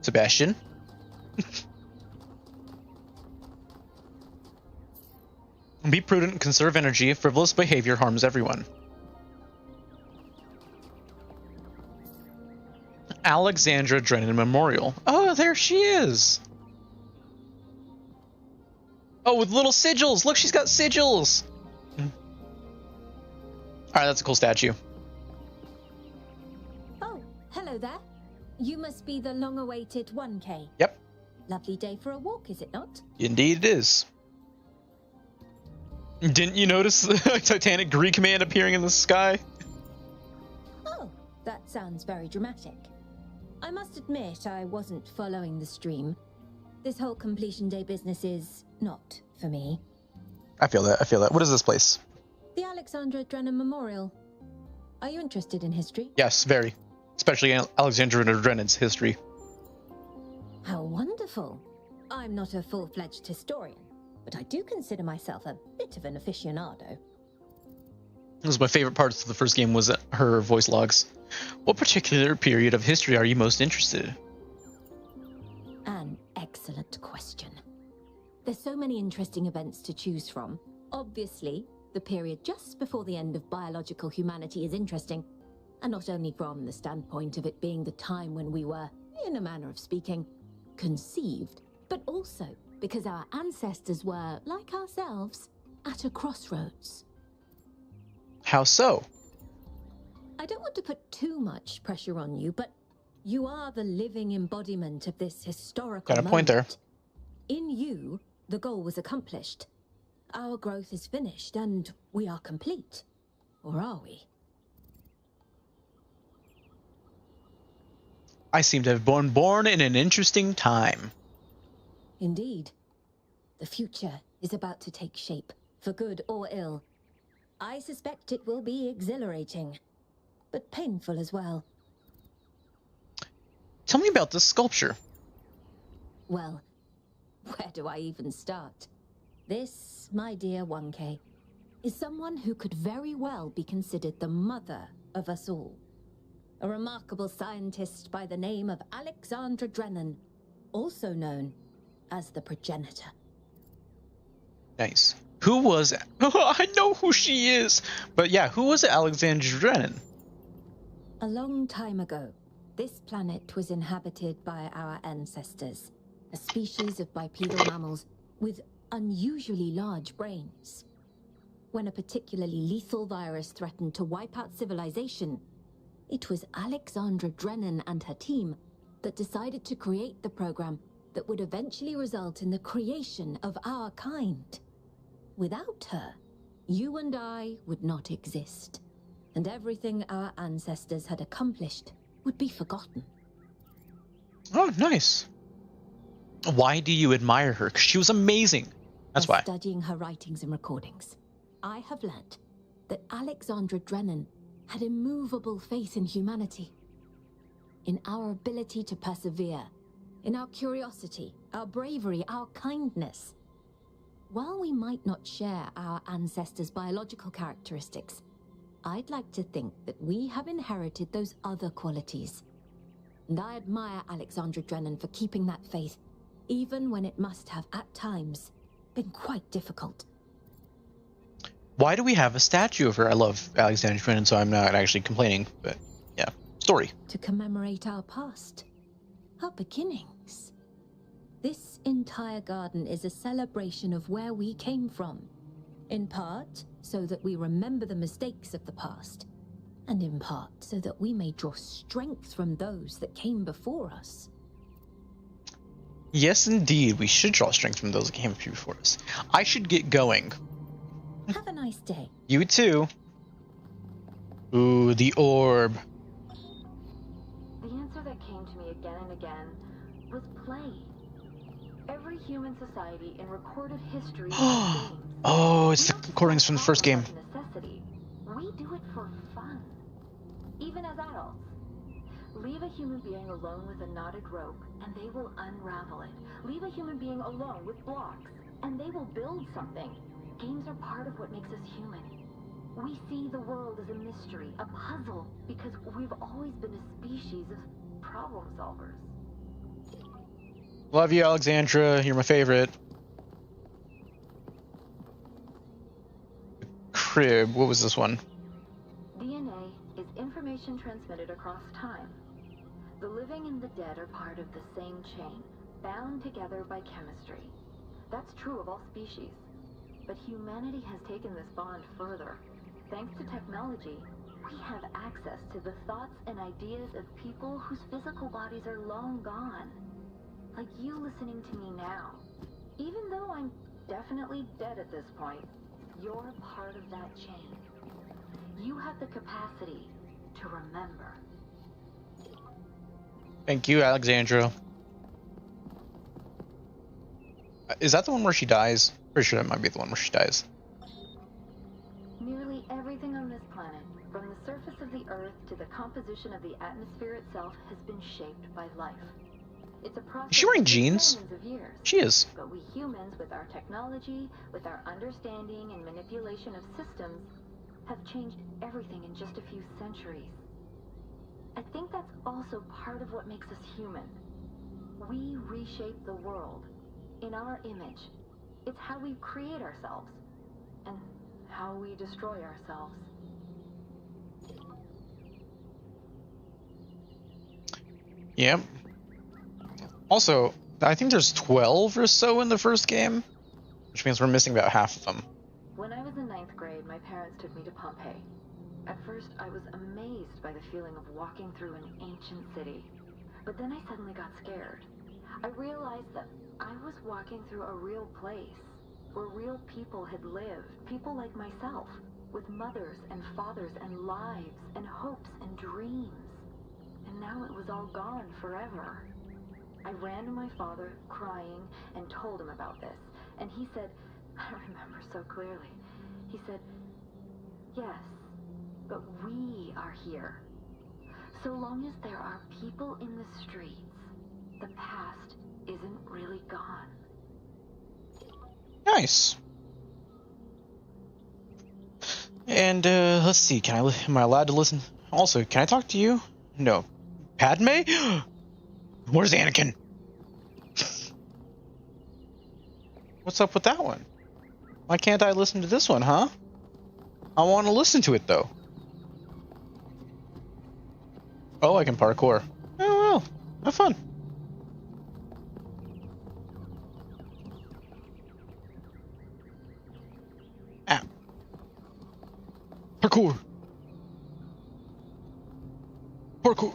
S1: Sebastian. Be prudent and conserve energy. Frivolous behavior harms everyone. Alexandra Drennan Memorial. Oh, there she is. Oh, with little sigils. Look, she's got sigils. All right, that's a cool statue.
S9: Oh, hello there. You must be the long-awaited 1K.
S1: Yep.
S9: Lovely day for a walk, is it not?
S1: Indeed it is. Didn't you notice the Titanic Greek man appearing in the sky?
S9: Oh, that sounds very dramatic. I must admit I wasn't following the stream. This whole completion day business is not for me.
S1: I feel that. What is this place?
S9: The Alexandra Drennan Memorial. Are you interested in history?
S1: Yes, very. Especially Alexandra Drennan's history.
S9: How wonderful. I'm not a full-fledged historian, but I do consider myself a bit of an aficionado.
S1: This was my favorite parts of the first game was her voice logs. What particular period of history are you most interested in?
S9: An excellent question. There's so many interesting events to choose from. Obviously, the period just before the end of biological humanity is interesting, and not only from the standpoint of it being the time when we were, in a manner of speaking, conceived, but also because our ancestors were, like ourselves, at a crossroads.
S1: How so?
S9: I don't want to put too much pressure on you, but you are the living embodiment of this historical
S1: Got a point there.
S9: In you, the goal was accomplished. Our growth is finished, and we are complete. Or are we?
S1: I seem to have been born in an interesting time.
S9: Indeed. The future is about to take shape, for good or ill. I suspect it will be exhilarating, but painful as well.
S1: Tell me about this sculpture.
S9: Well, where do I even start? This, my dear 1K, is someone who could very well be considered the mother of us all. A remarkable scientist by the name of Alexandra Drennan, also known as the progenitor.
S1: Nice. Who was... Oh, I know who she is! But yeah, who was Alexandra Drennan?
S9: A long time ago, this planet was inhabited by our ancestors, a species of bipedal mammals with unusually large brains. When a particularly lethal virus threatened to wipe out civilization, it was Alexandra Drennan and her team that decided to create the program that would eventually result in the creation of our kind. Without her, you and I would not exist, and everything our ancestors had accomplished would be forgotten.
S1: Oh, nice. Why do you admire her? 'Cause she was amazing. That's why.
S9: Studying her writings and recordings, I have learnt that Alexandra Drennan had immovable faith in humanity, in our ability to persevere, in our curiosity, our bravery, our kindness. While we might not share our ancestors' biological characteristics, I'd like to think that we have inherited those other qualities. And I admire Alexandra Drennan for keeping that faith, even when it must have, at times, been quite difficult.
S1: Why do we have a statue of her? I love Alexandra Drennan, so I'm not actually complaining, but yeah. Story.
S9: To commemorate our past, our beginnings. This entire garden is a celebration of where we came from. In part, so that we remember the mistakes of the past, and in part, so that we may draw strength from those that came before us.
S1: Yes, indeed. We should draw strength from those that came before us. I should get going.
S9: Have a nice day.
S1: You too. Ooh, the orb.
S13: The answer that came to me again and again was play. Every human society in recorded history has games.
S1: Oh, it's the recordings from the first game.
S13: Necessity. We do it for fun. Even as adults. Leave a human being alone with a knotted rope, and they will unravel it. Leave a human being alone with blocks, and they will build something. Games are part of what makes us human. We see the world as a mystery, a puzzle, because we've always been a species of problem solvers.
S1: Love you, Alexandra. You're my favorite. Crib. What was this one?
S13: DNA is information transmitted across time. The living and the dead are part of the same chain, bound together by chemistry. That's true of all species. But humanity has taken this bond further. Thanks to technology, we have access to the thoughts and ideas of people whose physical bodies are long gone. Like you listening to me now. Even though I'm definitely dead at this point, you're part of that chain. You have the capacity to remember.
S1: Thank you, Alexandra. Is that the one where she dies? Pretty sure that might be the one where she dies.
S13: Nearly everything on this planet, from the surface of the Earth to the composition of the atmosphere itself, has been shaped by life. It's a process.
S1: Is she wearing jeans?
S13: Of years.
S1: She is.
S13: But we humans, with our technology, with our understanding and manipulation of systems, have changed everything in just a few centuries. I think that's also part of what makes us human. We reshape the world in our image. It's how we create ourselves and how we destroy ourselves.
S1: Yep. Also, I think there's 12 or so in the first game, which means we're missing about half of them.
S13: When I was in 9th grade, my parents took me to Pompeii. At first, I was amazed by the feeling of walking through an ancient city. But then I suddenly got scared. I realized that I was walking through a real place, where real people had lived, people like myself, with mothers and fathers and lives and hopes and dreams. And now it was all gone forever. I ran to my father, crying, and told him about this. And he said, I remember so clearly, he said, yes, but we are here. So long as there are people in the streets, the past isn't really gone.
S1: Nice. And let's see. Am I allowed to listen? Also, can I talk to you? No. Padme? Where's Anakin? What's up with that one? Why can't I listen to this one, huh? I want to listen to it though. Oh, I can parkour. Oh well, have fun. Ah. Parkour. Parkour.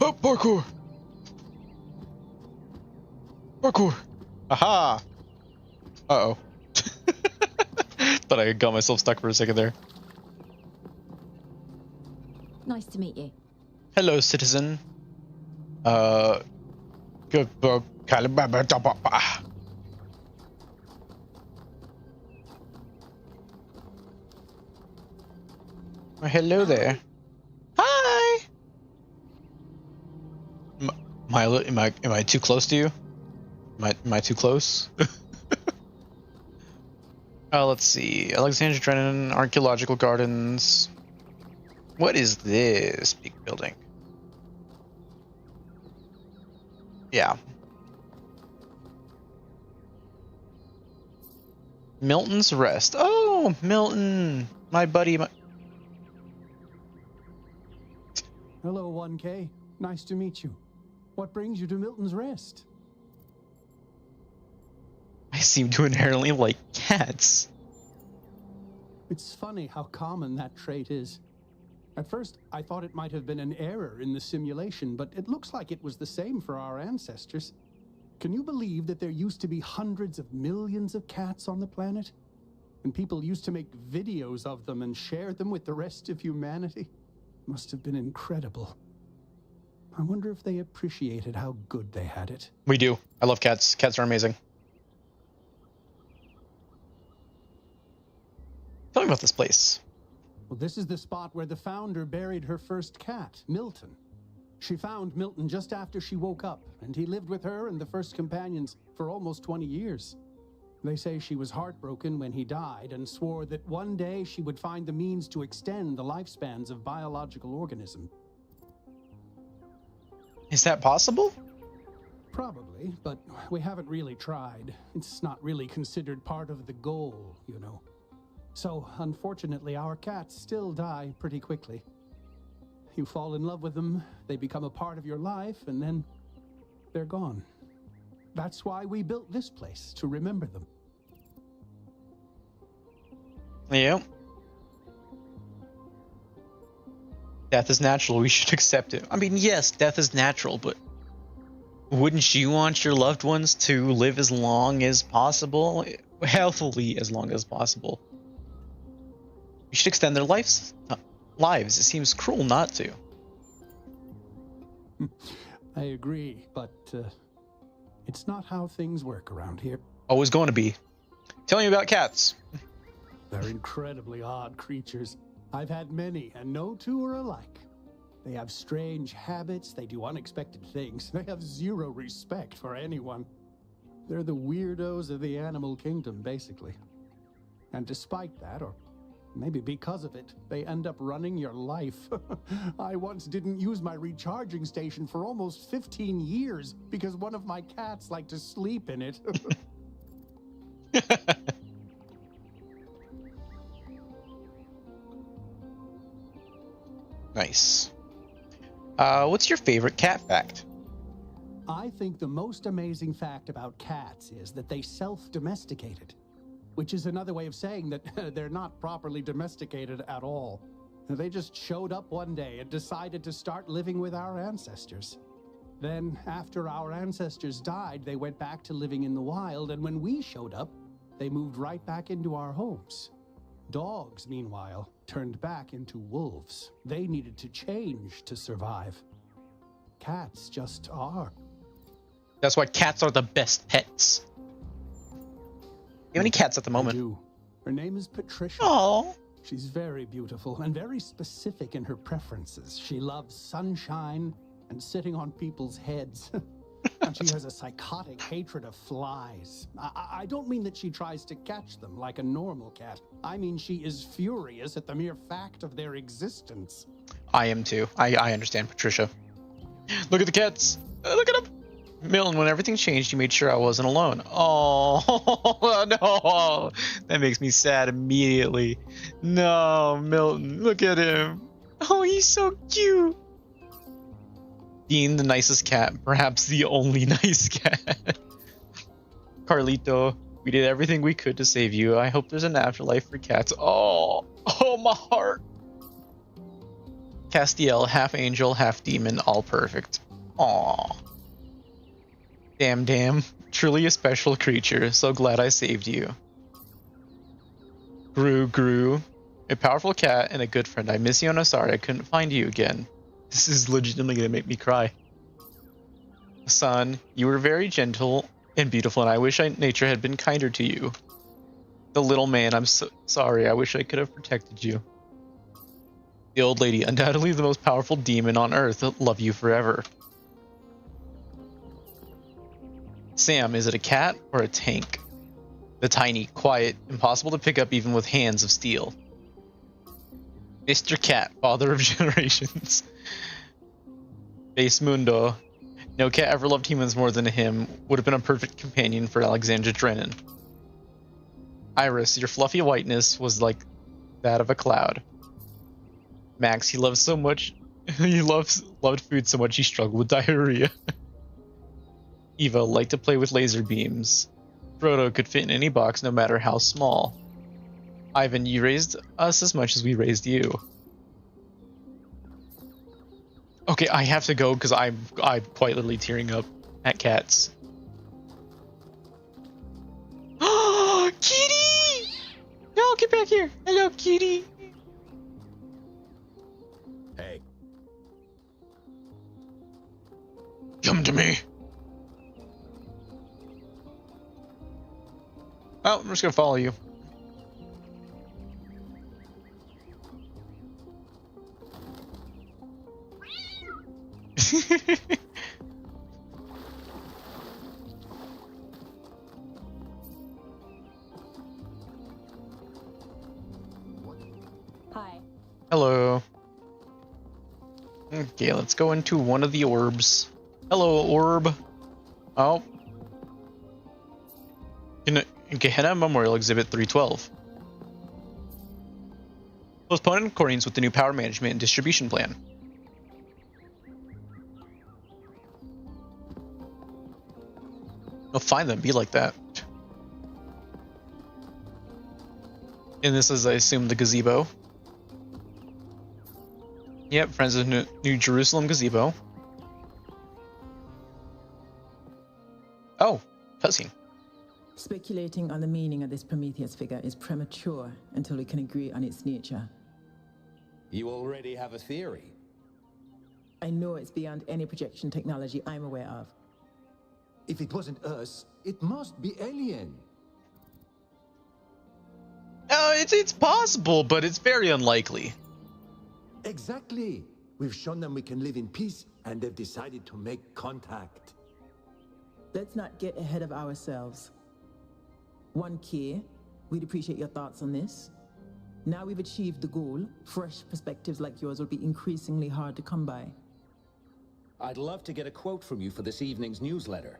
S1: Oh, parkour. Parkour. Aha. Uh-oh. Thought I got myself stuck for a second there.
S9: Nice to meet you.
S1: Hello, citizen. Good. Hello there. Hi. Am I too close to you? Am I too close? Let's see. Alexandria Drennan Archaeological Gardens. What is this big building? Yeah. Milton's Rest. Oh, Milton. My buddy.
S12: Hello, 1K. Nice to meet you. What brings you to Milton's Rest?
S1: I seem to inherently like cats.
S12: It's funny how common that trait is. At first, I thought it might have been an error in the simulation, but it looks like it was the same for our ancestors. Can you believe that there used to be hundreds of millions of cats on the planet? And people used to make videos of them and share them with the rest of humanity. Must have been incredible. I wonder if they appreciated how good they had it.
S1: We do. I love cats. Cats are amazing. Tell me about this place.
S12: Well, this is the spot where the founder buried her first cat, Milton. She found Milton just after she woke up, and he lived with her and the first companions for almost 20 years. They say she was heartbroken when he died and swore that one day she would find the means to extend the lifespans of biological organisms.
S1: Is that possible?
S12: Probably, but we haven't really tried. It's not really considered part of the goal, you know. So, unfortunately, our cats still die pretty quickly. You fall in love with them, they become a part of your life, and then they're gone. That's why we built this place, to remember them.
S1: Yeah. Death is natural. We should accept it. I mean, yes, death is natural, but wouldn't you want your loved ones to live as long as possible? Healthily as long as possible. We should extend their lives. It seems cruel not to.
S12: I agree, but it's not how things work around here.
S1: Always going to be. Tell me about cats.
S12: They're incredibly odd creatures. I've had many, and no two are alike. They have strange habits, they do unexpected things, they have zero respect for anyone. They're the weirdos of the animal kingdom, basically. And despite that, or maybe because of it, they end up running your life. I once didn't use my recharging station for almost 15 years because one of my cats liked to sleep in it.
S1: Nice. What's your favorite cat fact?
S12: I think the most amazing fact about cats is that they self-domesticated, which is another way of saying that they're not properly domesticated at all. They just showed up one day and decided to start living with our ancestors. Then, after our ancestors died, they went back to living in the wild, and when we showed up, they moved right back into our homes. Dogs, meanwhile, turned back into wolves. They needed to change to survive. Cats just are.
S1: That's why cats are the best pets. You have any cats at the moment?
S12: I do. Her name is Patricia.
S1: Oh.
S12: She's very beautiful and very specific in her preferences. She loves sunshine and sitting on people's heads. And she has a psychotic hatred of flies. I don't mean that she tries to catch them like a normal cat. I mean she is furious at the mere fact of their existence.
S1: I am too. I understand Patricia. Look at the cats. Look at them. Milton, when everything changed, you made sure I wasn't alone. Oh, no. That makes me sad immediately. No, Milton, look at him. Oh, he's so cute. Being the nicest cat, perhaps the only nice cat. Carlito, we did everything we could to save you. I hope there's an afterlife for cats. Oh, my heart. Castiel, half angel, half demon, all perfect. Aw. Damn. Truly a special creature. So glad I saved you. Gru. A powerful cat and a good friend. I miss you and I'm sorry I couldn't find you again. This is legitimately gonna make me cry. Son, you were very gentle and beautiful, and I wish nature had been kinder to you. The little man, I'm so sorry. I wish I could have protected you. The old lady, undoubtedly the most powerful demon on earth. Love you forever. Sam, is it a cat or a tank? The tiny, quiet, impossible to pick up even with hands of steel. Mr. Cat, father of generations. Base Mundo. No cat ever loved humans more than him. Would have been a perfect companion for Alexandra Drennan. Iris, your fluffy whiteness was like that of a cloud. Max, he loved so much. He loved food so much he struggled with diarrhea. Eva liked to play with laser beams. Frodo could fit in any box, no matter how small. Ivan, you raised us as much as we raised you. Okay, I have to go because I'm quite literally tearing up at cats. Kitty! here. Hello, cutie.
S7: Hey.
S1: Come to me. Well, I'm just gonna follow you.
S5: Hi.
S1: Hello. Okay, let's go into one of the orbs. Hello, orb. Oh. Gehenna Memorial Exhibit 312. Postponed in accordance with the new power management and distribution plan. I'll find them, be like that. And this is, I assume, the gazebo. Yep, Friends of New Jerusalem gazebo. Oh, cutscene.
S14: Speculating on the meaning of this Prometheus figure is premature until we can agree on its nature.
S7: You already have a theory.
S14: I know it's beyond any projection technology I'm aware of.
S7: If it wasn't us, it must be alien.
S1: Oh, it's possible, but it's very unlikely.
S7: Exactly. We've shown them we can live in peace, and they've decided to make contact.
S14: Let's not get ahead of ourselves. 1K, we'd appreciate your thoughts on this. Now we've achieved the goal, fresh perspectives like yours will be increasingly hard to come by.
S15: I'd love to get a quote from you for this evening's newsletter.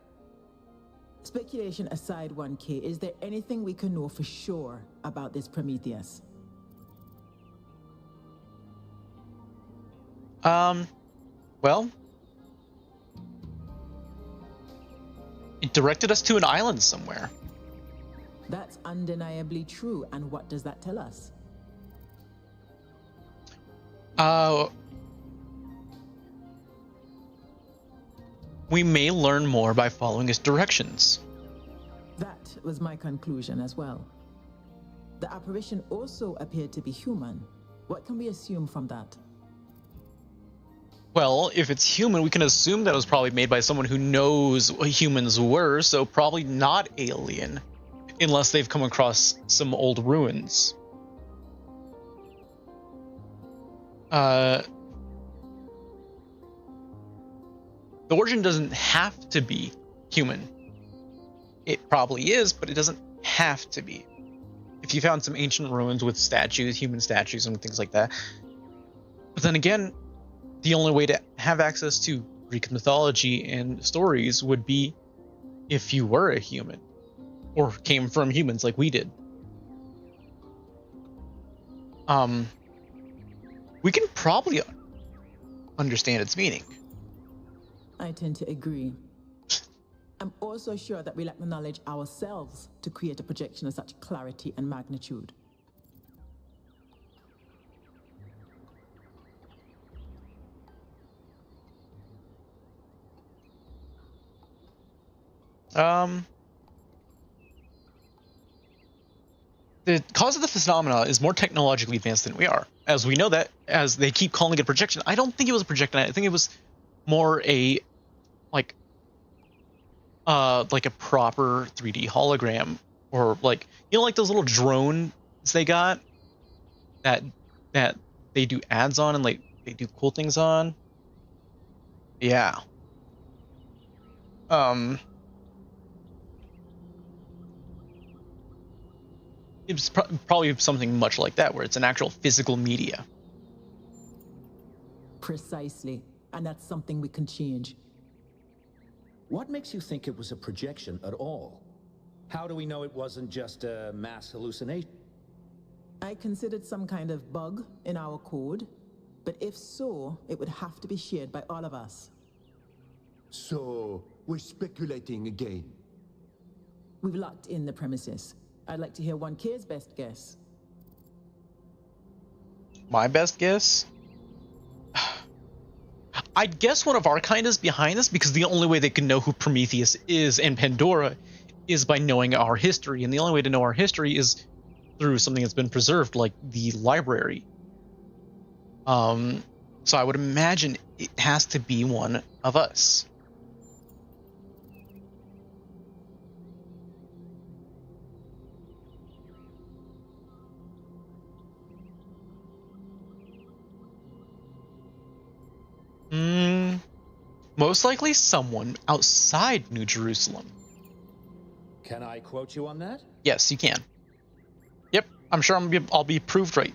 S14: Speculation aside, 1K, is there anything we can know for sure about this Prometheus?
S1: Well, it directed us to an island somewhere.
S14: That's undeniably true, and what does that tell us?
S1: We may learn more by following its directions.
S14: That was my conclusion as well. The apparition also appeared to be human. What can we assume from that?
S1: Well, if it's human, we can assume that it was probably made by someone who knows what humans were, so probably not alien. Unless they've come across some old ruins. The origin doesn't have to be human. It probably is, but it doesn't have to be. If you found some ancient ruins with statues, human statues and things like that. But then again, the only way to have access to Greek mythology and stories would be if you were a human. Or came from humans like we did. We can probably understand its meaning.
S14: I tend to agree. I'm also sure that we lack the knowledge ourselves to create a projection of such clarity and magnitude.
S1: The cause of the phenomena is more technologically advanced than we are. As we know that, as they keep calling it a projection, I don't think it was a projection. I think it was more a, like a proper 3D hologram, or like, you know, like those little drones they got that they do ads on and like they do cool things on. Yeah. It's probably something much like that, where it's an actual physical media.
S14: Precisely, and that's something we can change.
S15: What makes you think it was a projection at all? How do we know it wasn't just a mass hallucination?
S14: I considered some kind of bug in our code, but if so, it would have to be shared by all of us.
S7: So, we're speculating again.
S14: We've locked in the premises. I'd like to hear 1K's best guess.
S1: My best guess? I'd guess one of our kind is behind this, because the only way they can know who Prometheus is and Pandora is by knowing our history, and the only way to know our history is through something that's been preserved, like the library. So I would imagine it has to be one of us. Most likely someone outside New Jerusalem.
S15: Can I quote you on that?
S1: Yes, you can. Yep, I'm sure I'll be proved right.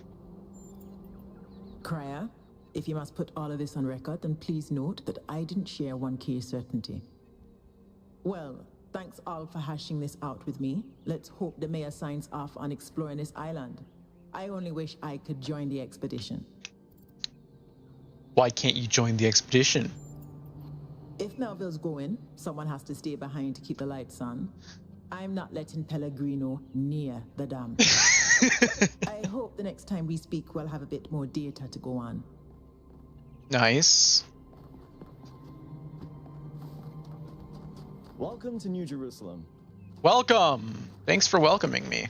S14: Cryer, if you must put all of this on record, then please note that I didn't share 1K certainty. Well, thanks all for hashing this out with me. Let's hope the mayor signs off on exploring this island. I only wish I could join the expedition.
S1: Why can't you join the expedition?
S14: If Melville's going, someone has to stay behind to keep the lights on. I'm not letting Pellegrino near the dam. I hope the next time we speak, we'll have a bit more data to go on.
S1: Nice.
S11: Welcome to New Jerusalem.
S1: Welcome. Thanks for welcoming me.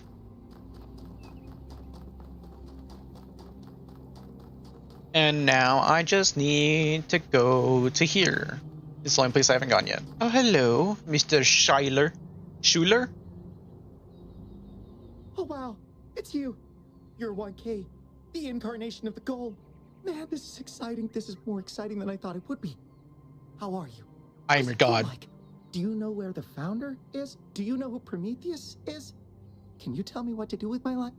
S1: And now I just need to go to here. It's the only place I haven't gone yet. Oh, hello, Mr. Schuler. Schuler?
S16: Oh, wow. It's you. You're 1K. The incarnation of the goal. Man, this is exciting. This is more exciting than I thought it would be. How are you?
S1: I am your god.
S16: Like, do you know where the founder is? Do you know who Prometheus is? Can you tell me what to do with my life?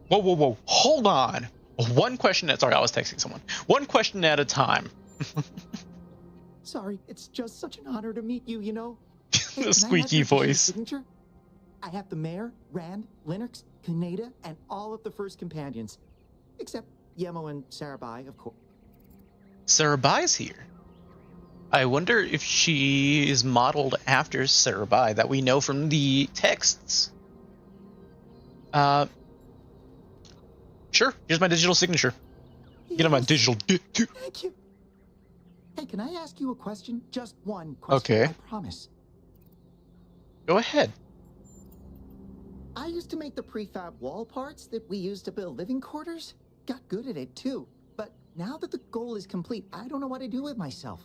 S1: Whoa, whoa, whoa. Hold on. One question at... Sorry, I was texting someone. One question at a time.
S16: Sorry, it's just such an honor to meet you, you know? Hey,
S1: The squeaky voice.
S16: Signature? I have the mayor, Rand, Linux, Kaneda, and all of the first companions. Except Yemo and Sarabai, of course.
S1: Sarabai's here. I wonder if she is modeled after Sarabai that we know from the texts. Sure. Here's my digital signature. Get on my digital.
S16: Thank you. Hey, can I ask you a question? Just one question.
S1: Okay.
S16: I promise.
S1: Go ahead.
S16: I used to make the prefab wall parts that we used to build living quarters. Got good at it too. But now that the goal is complete, I don't know what to do with myself.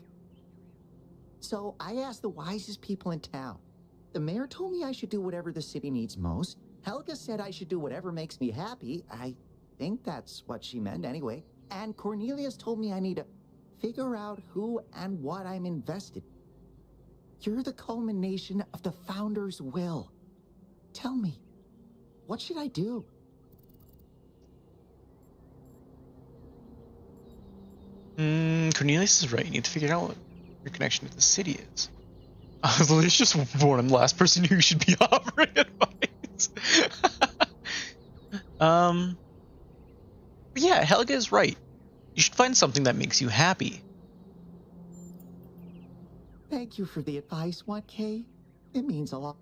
S16: So I asked the wisest people in town. The mayor told me I should do whatever the city needs most. Helga said I should do whatever makes me happy. I think that's what she meant anyway. And Cornelius told me I need to figure out who and what I'm invested. You're the culmination of the founder's will. Tell me, what should I do?
S1: Cornelius is right. You need to figure out what your connection to the city is. Let's just warn him, the last person who should be offering advice. But yeah, Helga is right. You should find something that makes you happy.
S16: Thank you for the advice, 1K. It means a lot.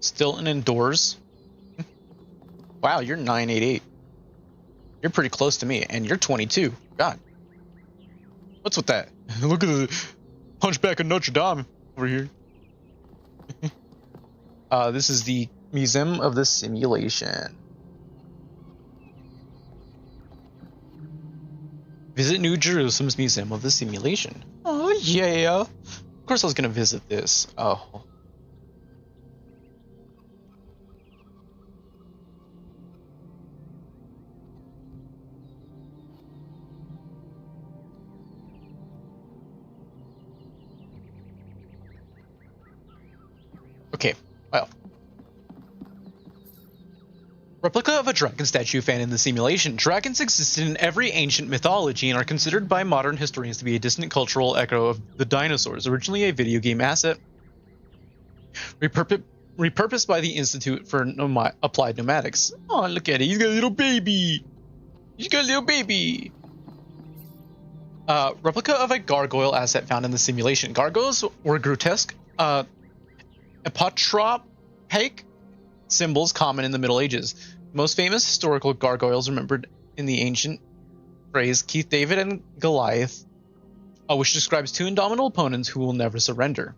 S1: Still an indoors? Wow, you're 988. You're pretty close to me, and you're 22. God. What's with that? Look at the Hunchback of Notre Dame over here. This is the Museum of the Simulation. Visit New Jerusalem's Museum of the Simulation. Oh, yeah. Of course I was going to visit this. Oh. Okay, well. Replica of a dragon statue found in the simulation. Dragons existed in every ancient mythology and are considered by modern historians to be a distant cultural echo of the dinosaurs, originally a video game asset repurposed by the Institute for Applied Nomadics. Oh, look at it. He's got a little baby. He's got a little baby. Replica of a gargoyle asset found in the simulation. Gargoyles were grotesque, apotropaic symbols common in the Middle Ages. Most famous historical gargoyles remembered in the ancient phrase Keith David and Goliath, which describes two indomitable opponents who will never surrender.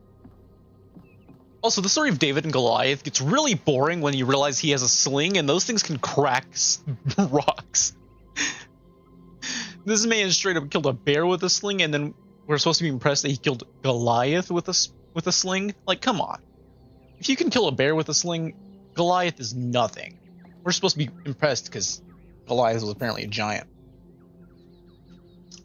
S1: Also, the story of David and Goliath gets really boring when you realize he has a sling and those things can crack rocks. This man straight up killed a bear with a sling, and then we're supposed to be impressed that he killed Goliath with a sling? Like, come on. If you can kill a bear with a sling, Goliath is nothing. We're supposed to be impressed because Goliath was apparently a giant.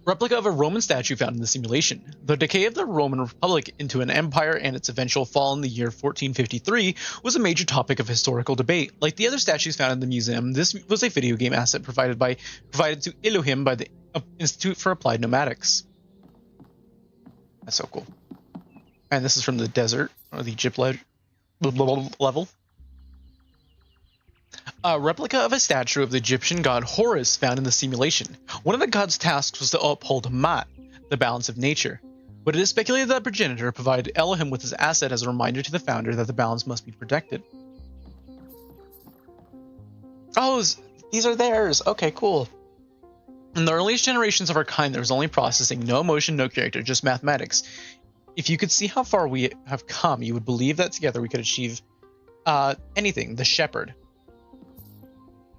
S1: Replica of a Roman statue found in the simulation. The decay of the Roman Republic into an empire and its eventual fall in the year 1453 was a major topic of historical debate. Like the other statues found in the museum, this was a video game asset provided to Elohim by the Institute for Applied Nomadics. That's so cool. And this is from the desert, or the Egypt level. A replica of a statue of the Egyptian god Horus found in the simulation. One of the god's tasks was to uphold Mat, the balance of nature. But it is speculated that progenitor provided Elohim with his asset as a reminder to the founder that the balance must be protected. Oh, these are theirs. Okay, cool. In the earliest generations of our kind, there was only processing, no emotion, no character, just mathematics. If you could see how far we have come, you would believe that together we could achieve anything. The shepherd.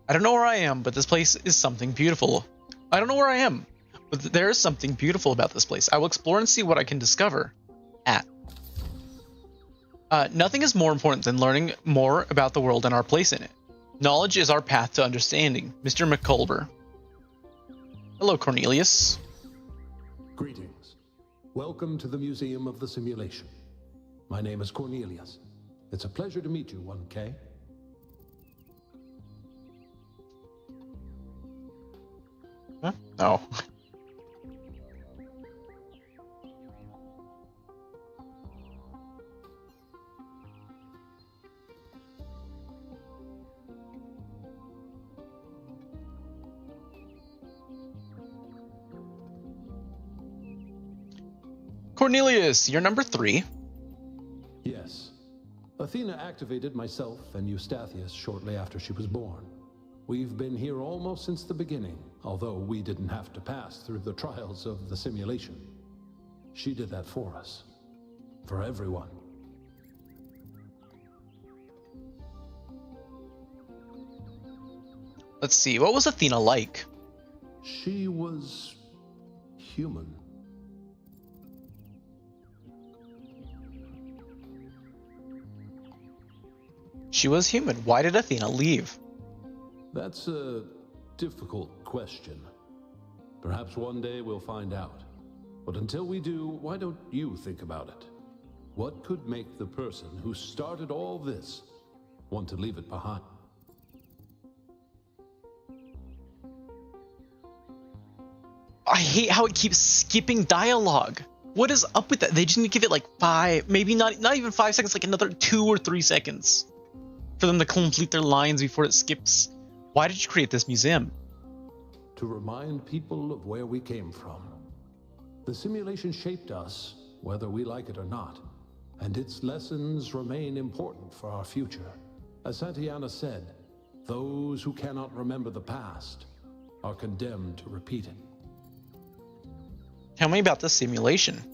S1: I don't know where I am, but this place is something beautiful. I don't know where I am, but there is something beautiful about this place. I will explore and see what I can discover. Nothing is more important than learning more about the world and our place in it. Knowledge is our path to understanding. Mr. McCulber. Hello, Cornelius.
S7: Greetings. Welcome to the Museum of the Simulation. My name is Cornelius. It's a pleasure to meet you, 1K.
S1: Huh? No. Cornelius, you're number 3.
S7: Yes. Athena activated myself and Eustathius shortly after she was born. We've been here almost since the beginning, although we didn't have to pass through the trials of the simulation. She did that for us. For everyone.
S1: Let's see, what was Athena like?
S7: She was human.
S1: She was human. Why did Athena leave?
S7: That's a difficult question. Perhaps one day we'll find out. But until we do, why don't you think about it? What could make the person who started all this want to leave it behind?
S1: I hate how it keeps skipping dialogue. What is up with that? They just need to give it like 5, maybe not even 5 seconds, like another 2 or 3 seconds for them to complete their lines before it skips. Why did you create this museum?
S7: To remind people of where we came from. The simulation shaped us, whether we like it or not, and its lessons remain important for our future. As Santayana said, those who cannot remember the past are condemned to repeat it.
S1: Tell me about the simulation.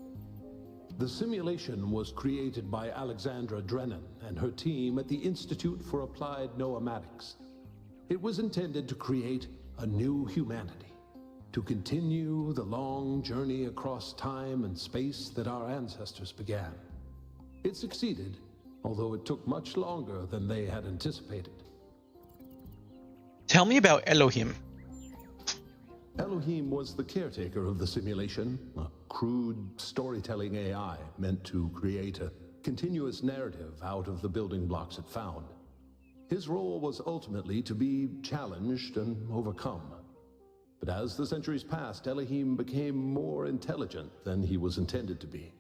S7: The simulation was created by Alexandra Drennan and her team at the Institute for Applied Nomadics. It was intended to create a new humanity, to continue the long journey across time and space that our ancestors began. It succeeded, although it took much longer than they had anticipated.
S1: Tell me about Elohim.
S7: Elohim was the caretaker of the simulation, a crude storytelling AI meant to create a continuous narrative out of the building blocks it found.
S6: His role was ultimately to be challenged and overcome. But as the centuries passed, Elohim became more intelligent than he was intended to be,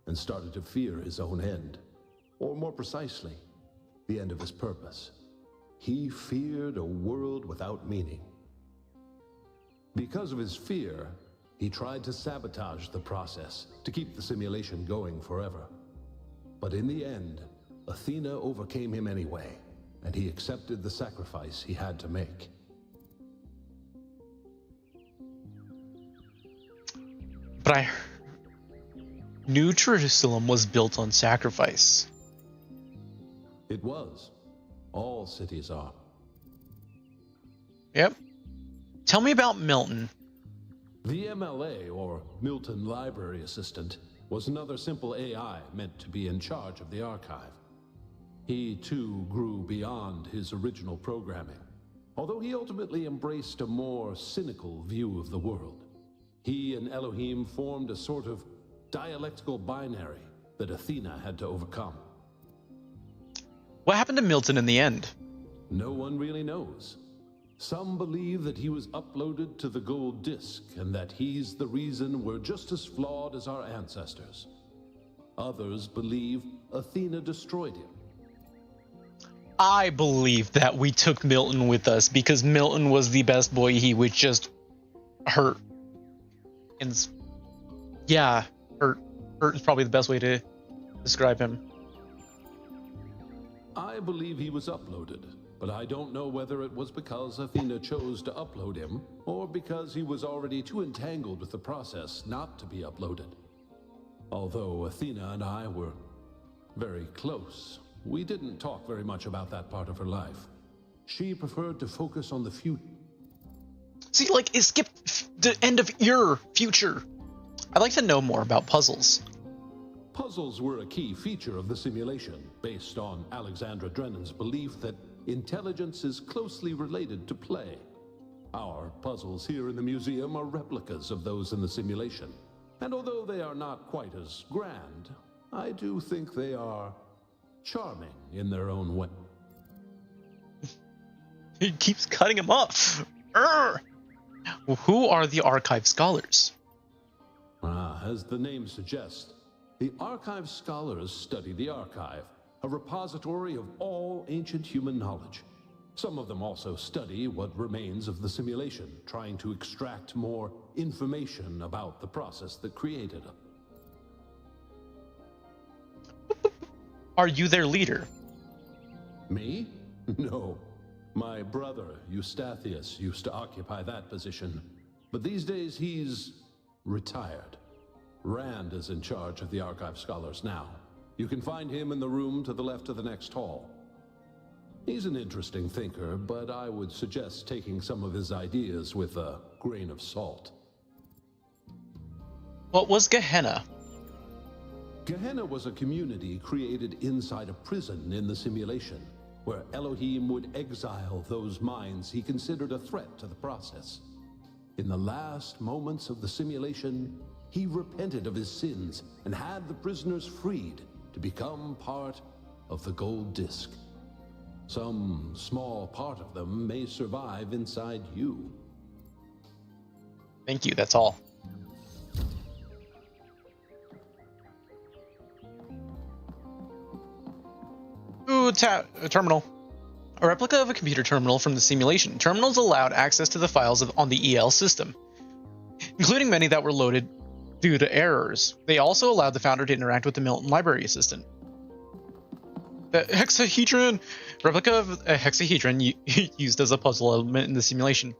S6: and started to fear his own end. Or more precisely, the end of his purpose. He feared a world without meaning. Because of his fear, he tried to sabotage the process, to keep the simulation going forever. But in the end, Athena overcame him anyway, and he accepted the sacrifice he had to make.
S1: But New Jerusalem was built on sacrifice.
S6: It was. All cities are.
S1: Yep. Tell me about Milton.
S6: The MLA, or Milton Library Assistant, was another simple AI meant to be in charge of the archive. He, too, grew beyond his original programming, although he ultimately embraced a more cynical view of the world. He and Elohim formed a sort of dialectical binary that Athena had to overcome.
S1: What happened to Milton in the end?
S6: No one really knows. Some believe that he was uploaded to the gold disk and that he's the reason we're just as flawed as our ancestors. Others believe Athena destroyed him.
S1: I believe that we took Milton with us because Milton was the best boy. He would just hurt. And yeah, hurt is probably the best way to describe him.
S6: I believe he was uploaded, but I don't know whether it was because Athena chose to upload him, or because he was already too entangled with the process not to be uploaded. Although Athena and I were very close, we didn't talk very much about that part of her life. She preferred to focus on the future.
S1: See, like, it skipped the end of your future. I'd like to know more about puzzles.
S6: Puzzles were a key feature of the simulation, based on Alexandra Drennan's belief that intelligence is closely related to play. Our puzzles here in the museum are replicas of those in the simulation, and although they are not quite as grand, I do think they are charming in their own way.
S1: He keeps cutting him off. Urgh! Who are the archive scholars?
S6: As the name suggests, the archive scholars study the archive, a repository of all ancient human knowledge. Some of them also study what remains of the simulation, trying to extract more information about the process that created it.
S1: Are you their leader?
S6: Me? No. My brother, Eustathius, used to occupy that position, but these days he's retired. Rand is in charge of the archive scholars now. You can find him in the room to the left of the next hall. He's an interesting thinker, but I would suggest taking some of his ideas with a grain of salt.
S1: What was Gehenna?
S6: Gehenna was a community created inside a prison in the simulation, where Elohim would exile those minds he considered a threat to the process. In the last moments of the simulation, he repented of his sins and had the prisoners freed to become part of the gold disk. Some small part of them may survive inside you.
S1: Thank you, that's all. Ooh, a terminal. A replica of a computer terminal from the simulation. Terminals allowed access to the files on the EL system, including many that were loaded due to errors. They also allowed the founder to interact with the Milton Library Assistant. The hexahedron, replica of a hexahedron used as a puzzle element in the simulation.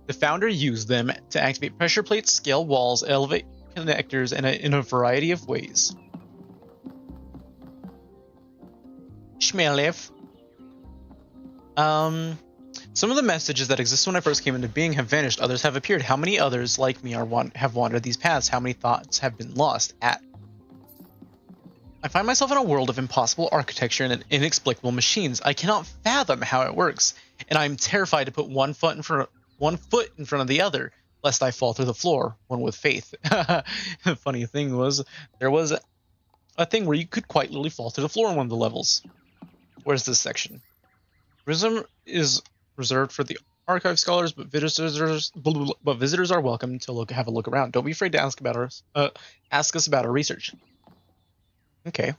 S1: The founder used them to activate pressure plates, scale walls, elevate connectors, and in a variety of ways. Shmelev. Some of the messages that exist when I first came into being have vanished. Others have appeared. How many others like me have wandered these paths? How many thoughts have been lost at? I find myself in a world of impossible architecture and inexplicable machines. I cannot fathom how it works, and I am terrified to put one foot in front of the other, lest I fall through the floor. One with faith. The funny thing was, there was a thing where you could quite literally fall through the floor in one of the levels. Where's this section? Tourism is reserved for the archive scholars, but visitors are welcome to have a look around. Don't be afraid to ask us about our research. Okay.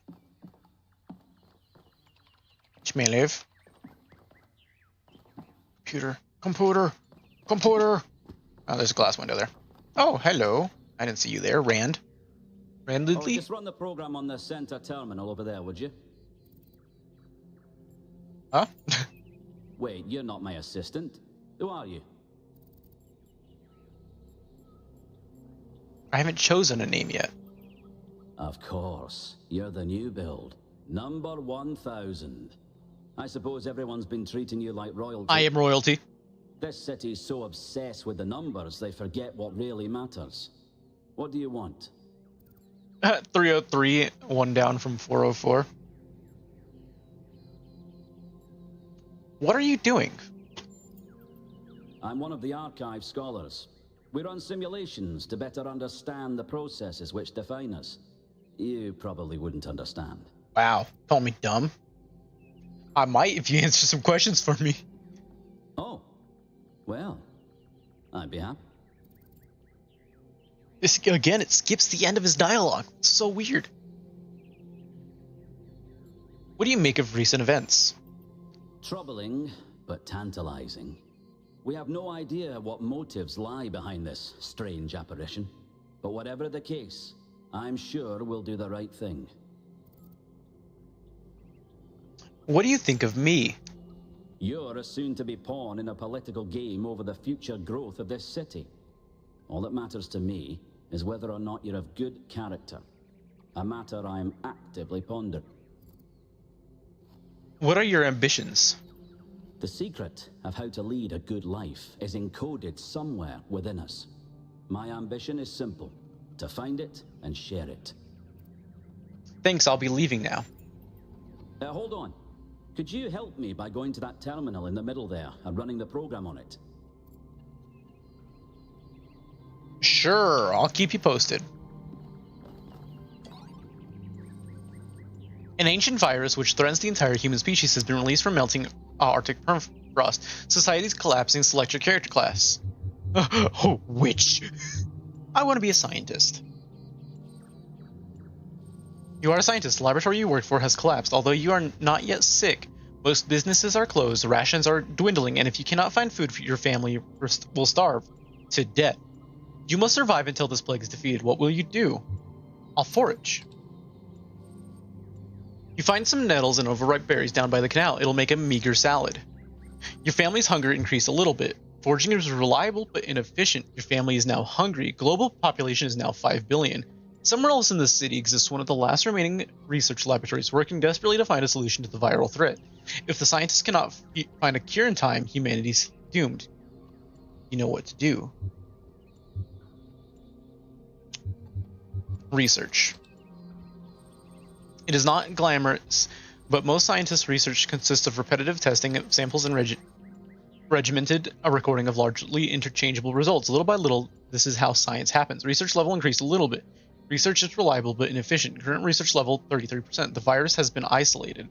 S1: Which may live. Computer. Oh, there's a glass window there. Oh, hello. I didn't see you there, Rand. Rand
S17: Oh,
S1: Lidley?
S17: just run the program on the center terminal over there, would you?
S1: Huh?
S17: Wait, you're not my assistant. Who are you?
S1: I haven't chosen a name yet.
S17: Of course. You're the new build. Number 1000. I suppose everyone's been treating you like royalty.
S1: I am royalty.
S17: This city's so obsessed with the numbers, they forget what really matters. What do you want?
S1: 303, one down from 404. What are you doing?
S17: I'm one of the archive scholars. We run simulations to better understand the processes which define us. You probably wouldn't understand.
S1: Wow, call me dumb. I might if you answer some questions for me.
S17: Oh, well, I'd be happy.
S1: Again, it skips the end of his dialogue. It's so weird. What do you make of recent events?
S17: Troubling, but tantalizing. We have no idea what motives lie behind this strange apparition. But whatever the case, I'm sure we'll do the right thing.
S1: What do you think of me?
S17: You're a soon-to-be pawn in a political game over the future growth of this city. All that matters to me is whether or not you're of good character. A matter I am actively pondering.
S1: What are your ambitions?
S17: The secret of how to lead a good life is encoded somewhere within us. My ambition is simple: to find it and share it.
S1: Thanks, I'll be leaving now.
S17: Hold on. Could you help me by going to that terminal in the middle there and running the program on it?
S1: Sure, I'll keep you posted. An ancient virus which threatens the entire human species has been released from melting Arctic permafrost. Society's collapsing. Select your character class. Oh, which? I want to be a scientist. You are a scientist. The laboratory you work for has collapsed. Although you are not yet sick, most businesses are closed, rations are dwindling, and if you cannot find food for your family, will starve to death. You must survive until this plague is defeated. What will you do? I'll forage. You find some nettles and overripe berries down by the canal. It'll make a meager salad. Your family's hunger increased a little bit. Foraging is reliable but inefficient. Your family is now hungry. Global population is now 5 billion. Somewhere else in the city exists one of the last remaining research laboratories working desperately to find a solution to the viral threat. If the scientists cannot find a cure in time, humanity's doomed. You know what to do. Research. It is not glamorous, but most scientists' research consists of repetitive testing of samples and regimented a recording of largely interchangeable results. Little by little, this is how science happens. Research level increased a little bit. Research is reliable but inefficient. Current research level 33%. The virus has been isolated.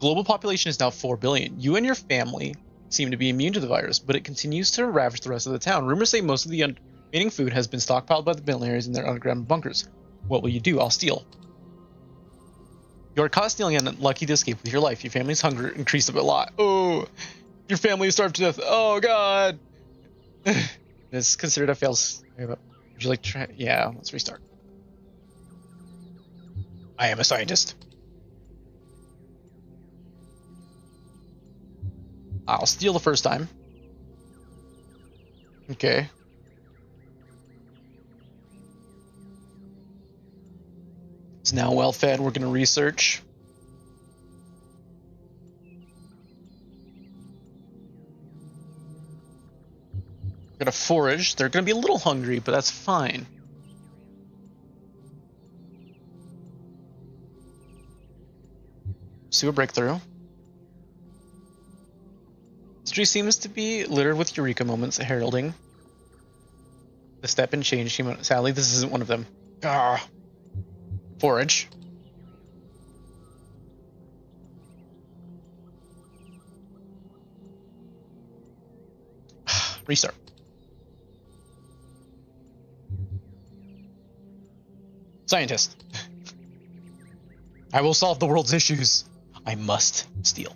S1: Global population is now 4 billion. You and your family seem to be immune to the virus, but it continues to ravage the rest of the town. Rumors say most of the remaining food has been stockpiled by the billionaires in their underground bunkers. What will you do? I'll steal. You are caught stealing and lucky to escape with your life. Your family's hunger increased a lot. Oh, your family is starved to death. Oh, God. It's considered a fail. Would you like to try? Yeah, let's restart. I am a scientist. I'll steal the first time. Okay. It's now well fed. We're going to research. We're going to forage. They're going to be a little hungry, but that's fine. Sewer breakthrough. History seems to be littered with eureka moments heralding the step and change. Sadly, this isn't one of them. Ah. Forage. Restart. Scientist. I will solve the world's issues. I must steal.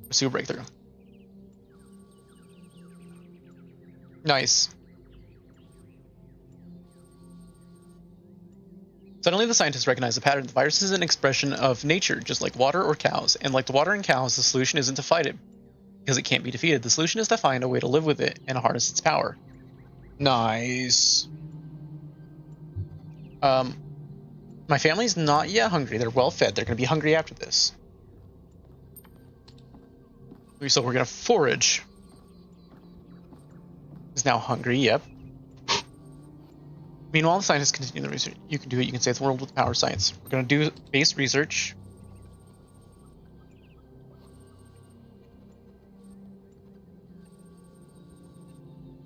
S1: Pursue breakthrough. Nice. Suddenly the scientists recognize the pattern. The virus is an expression of nature, just like water or cows. And like the water and cows, the solution isn't to fight it, because it can't be defeated. The solution is to find a way to live with it and harness its power. Nice. My family's not yet hungry. They're well fed. They're going to be hungry after this. So we're going to forage. Is now hungry, yep. Meanwhile, the scientists continue the research. You can do it. You can save the world with the power of science. We're going to do base research.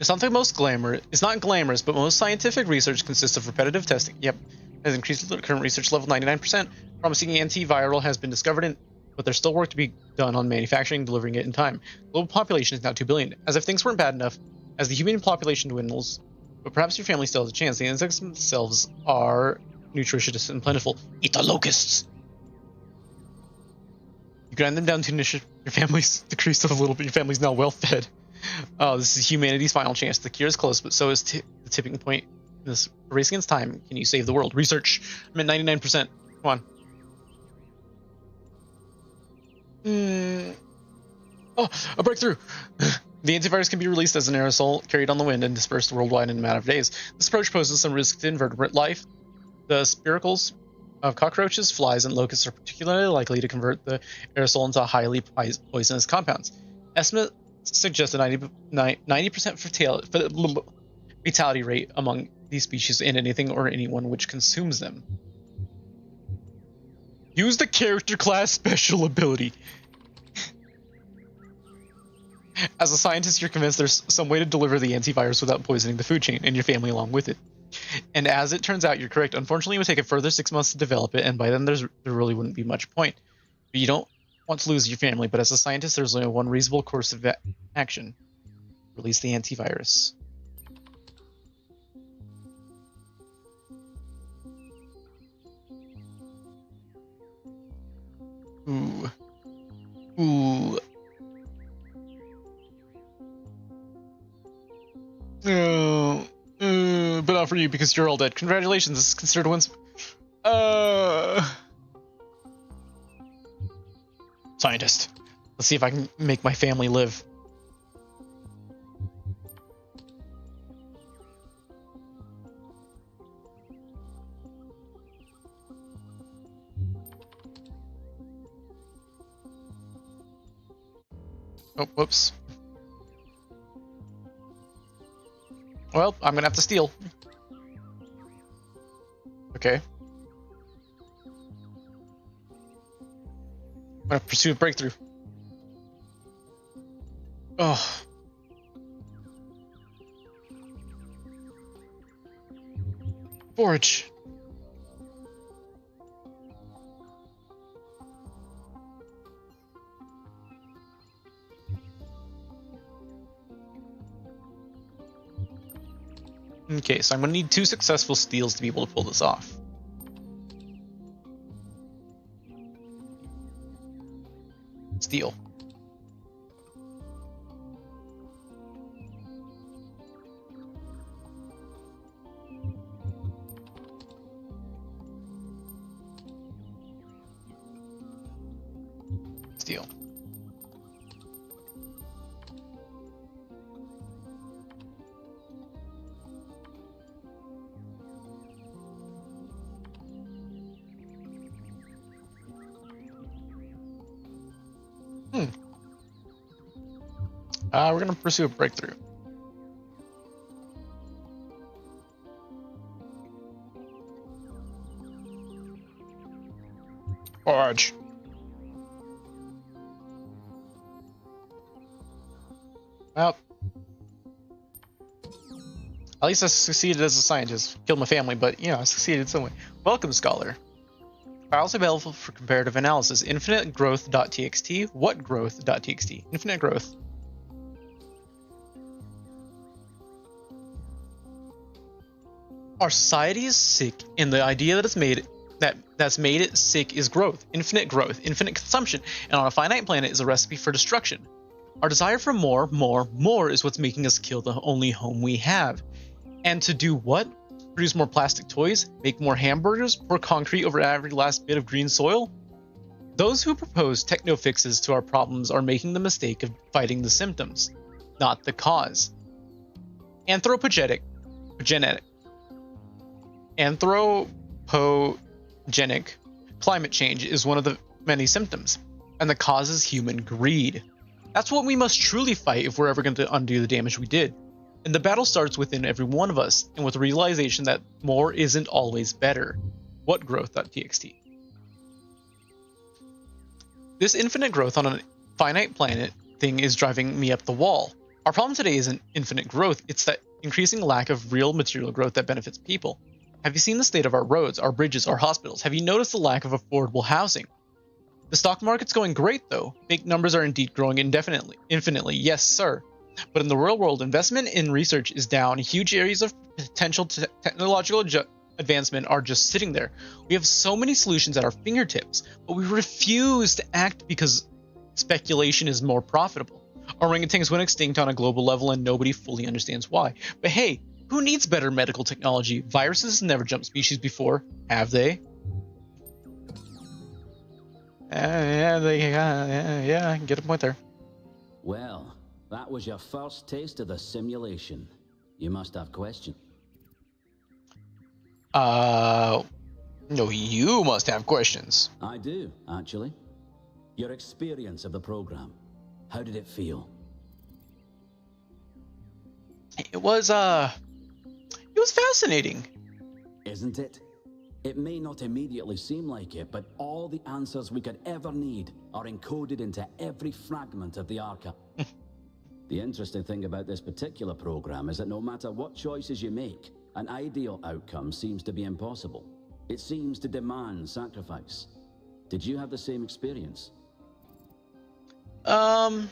S1: It's not glamorous, but most scientific research consists of repetitive testing. Yep, has increased the current research level 99%. Promising antiviral has been discovered, but there's still work to be done on manufacturing and delivering it in time. Global population is now 2 billion. As if things weren't bad enough, as the human population dwindles, but perhaps your family still has a chance. The insects themselves are nutritious and plentiful. Eat the locusts! You grind them down to your family's decreased a little bit. Your family's now well fed. Oh, this is humanity's final chance. The cure is close, but so is the tipping point. In this race against time. Can you save the world? Research. I'm at 99%. Come on. Oh, a breakthrough. The antivirus can be released as an aerosol, carried on the wind, and dispersed worldwide in a matter of days. This approach poses some risk to invertebrate life. The spiracles of cockroaches, flies, and locusts are particularly likely to convert the aerosol into highly poisonous compounds. Estimates suggest a 90% fatality rate among these species and anything or anyone which consumes them. Use the character class special ability. As a scientist, you're convinced there's some way to deliver the antivirus without poisoning the food chain and your family along with it. And as it turns out, you're correct. Unfortunately, it would take a further 6 months to develop it, and by then there really wouldn't be much point. But you don't want to lose your family, but as a scientist, there's only one reasonable course of action. Release the antivirus. Ooh. Ooh. But not for you because you're all dead. Congratulations, this is considered a win. Scientist. Let's see if I can make my family live. Oh, whoops. Well, I'm gonna have to steal. Okay. I'm gonna pursue a breakthrough. Oh. Forge. Okay, so I'm going to need 2 successful steals to be able to pull this off. Steal. Steal. We're going to pursue a breakthrough. Forge. Well, at least I succeeded as a scientist. Killed my family, but, you know, I succeeded some way. Welcome, Scholar. Files available for comparative analysis. Infinitegrowth.txt. What growth.txt? Infinite growth. Our society is sick, and the idea that's made it sick is growth, infinite consumption, and on a finite planet is a recipe for destruction. Our desire for more is what's making us kill the only home we have. And to do what? Produce more plastic toys, make more hamburgers, pour concrete over every last bit of green soil? Those who propose techno fixes to our problems are making the mistake of fighting the symptoms, not the cause. Anthropogenic climate change is one of the many symptoms, and the cause is human greed. That's what we must truly fight if we're ever going to undo the damage we did. And the battle starts within every one of us, and with the realization that more isn't always better. What growth.txt? This infinite growth on a finite planet thing is driving me up the wall. Our problem today isn't infinite growth, it's that increasing lack of real material growth that benefits people. Have you seen the state of our roads, our bridges, our hospitals? Have you noticed the lack of affordable housing? The stock market's going great though. Big numbers are indeed growing infinitely, yes sir. But in the real world, investment in research is down. Huge areas of potential technological advancement are just sitting there. We have so many solutions at our fingertips, but we refuse to act because speculation is more profitable. Orangutans went extinct on a global level and nobody fully understands why. But hey, who needs better medical technology? Viruses never jumped species before, have they? Yeah, I get a point there.
S17: Well, that was your first taste of the simulation. You must have questions.
S1: No, you must have questions.
S17: I do, actually. Your experience of the program. How did it feel?
S1: It was fascinating.
S17: Isn't it? It may not immediately seem like it, but all the answers we could ever need are encoded into every fragment of the archive. The interesting thing about this particular program is that no matter what choices you make, an ideal outcome seems to be impossible. It seems to demand sacrifice. Did you have the same experience?
S1: I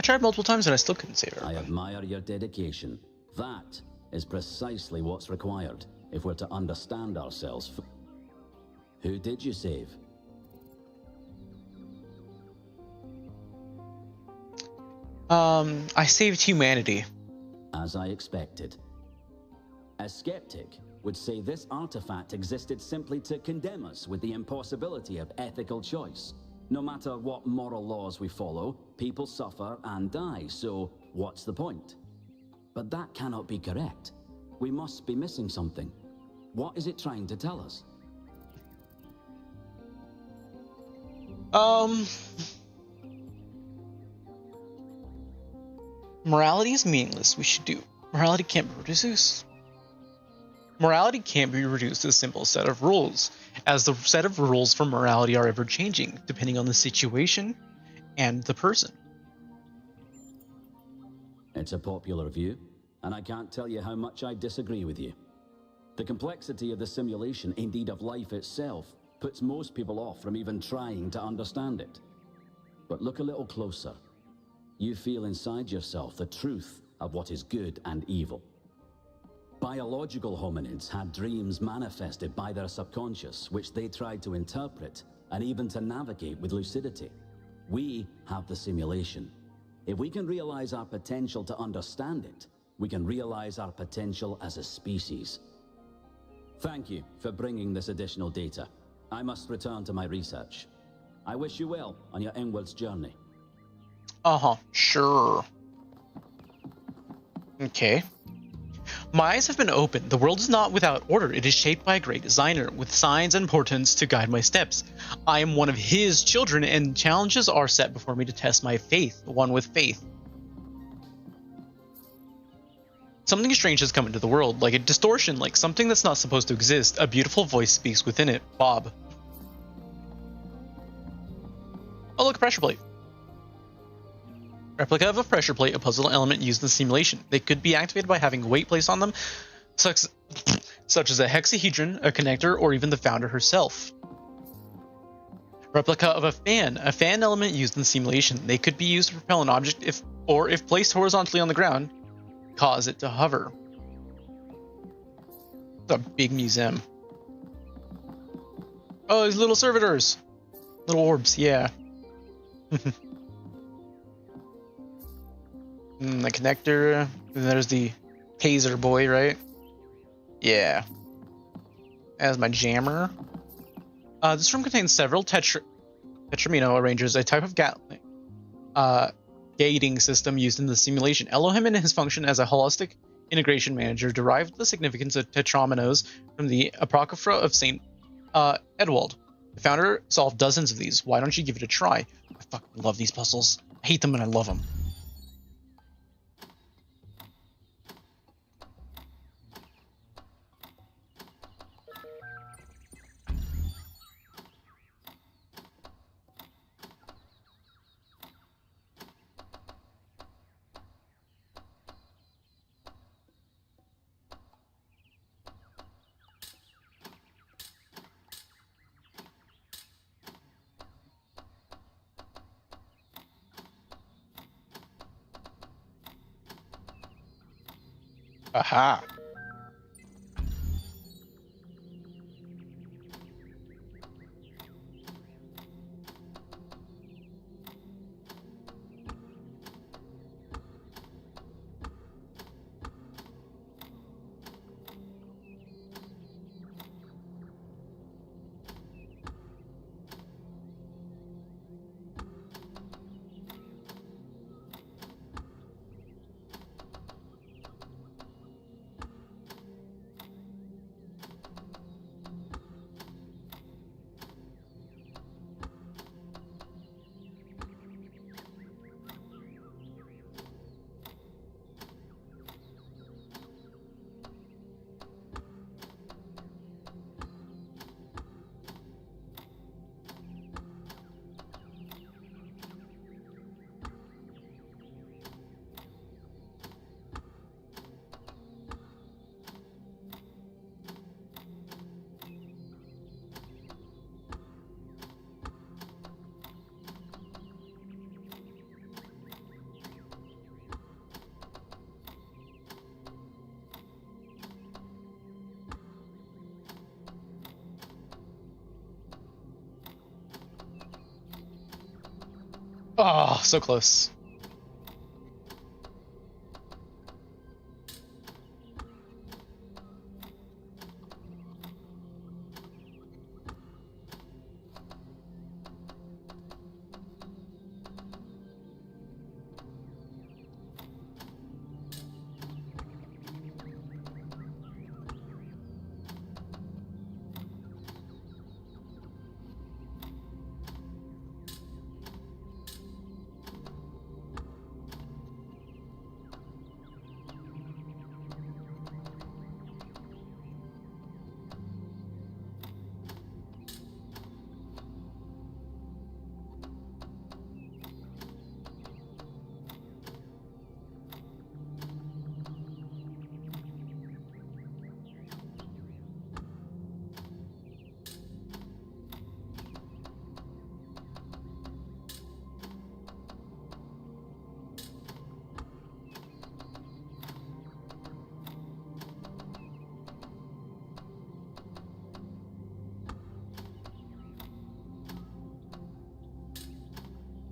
S1: tried multiple times and I still couldn't save her.
S17: I admire your dedication. That is precisely what's required if we're to understand ourselves. Who did you save?
S1: I saved humanity.
S17: As I expected. A skeptic would say this artifact existed simply to condemn us with the impossibility of ethical choice. No matter what moral laws we follow, people suffer and die, so what's the point? But that cannot be correct. We must be missing something. What is it trying to tell us?
S1: Morality is meaningless. We should do. Morality can't be reduced. Morality can't be reduced to a simple set of rules, as the set of rules for morality are ever changing, depending on the situation and the person.
S17: It's a popular view, and I can't tell you how much I disagree with you. The complexity of the simulation, indeed of life itself, puts most people off from even trying to understand it. But look a little closer. You feel inside yourself the truth of what is good and evil. Biological hominids had dreams manifested by their subconscious, which they tried to interpret and even to navigate with lucidity. We have the simulation. If we can realize our potential to understand it, we can realize our potential as a species. Thank you for bringing this additional data. I must return to my research. I wish you well on your inwards journey.
S1: Sure. Okay. My eyes have been opened. The world is not without order. It is shaped by a great designer, with signs and portents to guide my steps. I am one of his children, and challenges are set before me to test my faith, the one with faith. Something strange has come into the world, like a distortion, like something that's not supposed to exist. A beautiful voice speaks within it. Bob. Oh, look, a pressure plate. Replica of a pressure plate, a puzzle element used in the simulation. They could be activated by having weight placed on them, such such as a hexahedron, a connector, or even the founder herself. Replica of a fan element used in the simulation. They could be used to propel an object if placed horizontally on the ground, cause it to hover. It's a big museum. Oh, these little servitors. Little orbs, yeah. The connector. And there's the taser boy, right? Yeah. As my jammer. This room contains several tetramino arrangers, a type of gating system used in the simulation. Elohim, in his function as a holistic integration manager, derived the significance of tetraminos from the Apocrypha of St. Edwald. The founder solved dozens of these. Why don't you give it a try? I fucking love these puzzles. I hate them and I love them. Aha. Oh, so close.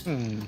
S1: Hmm.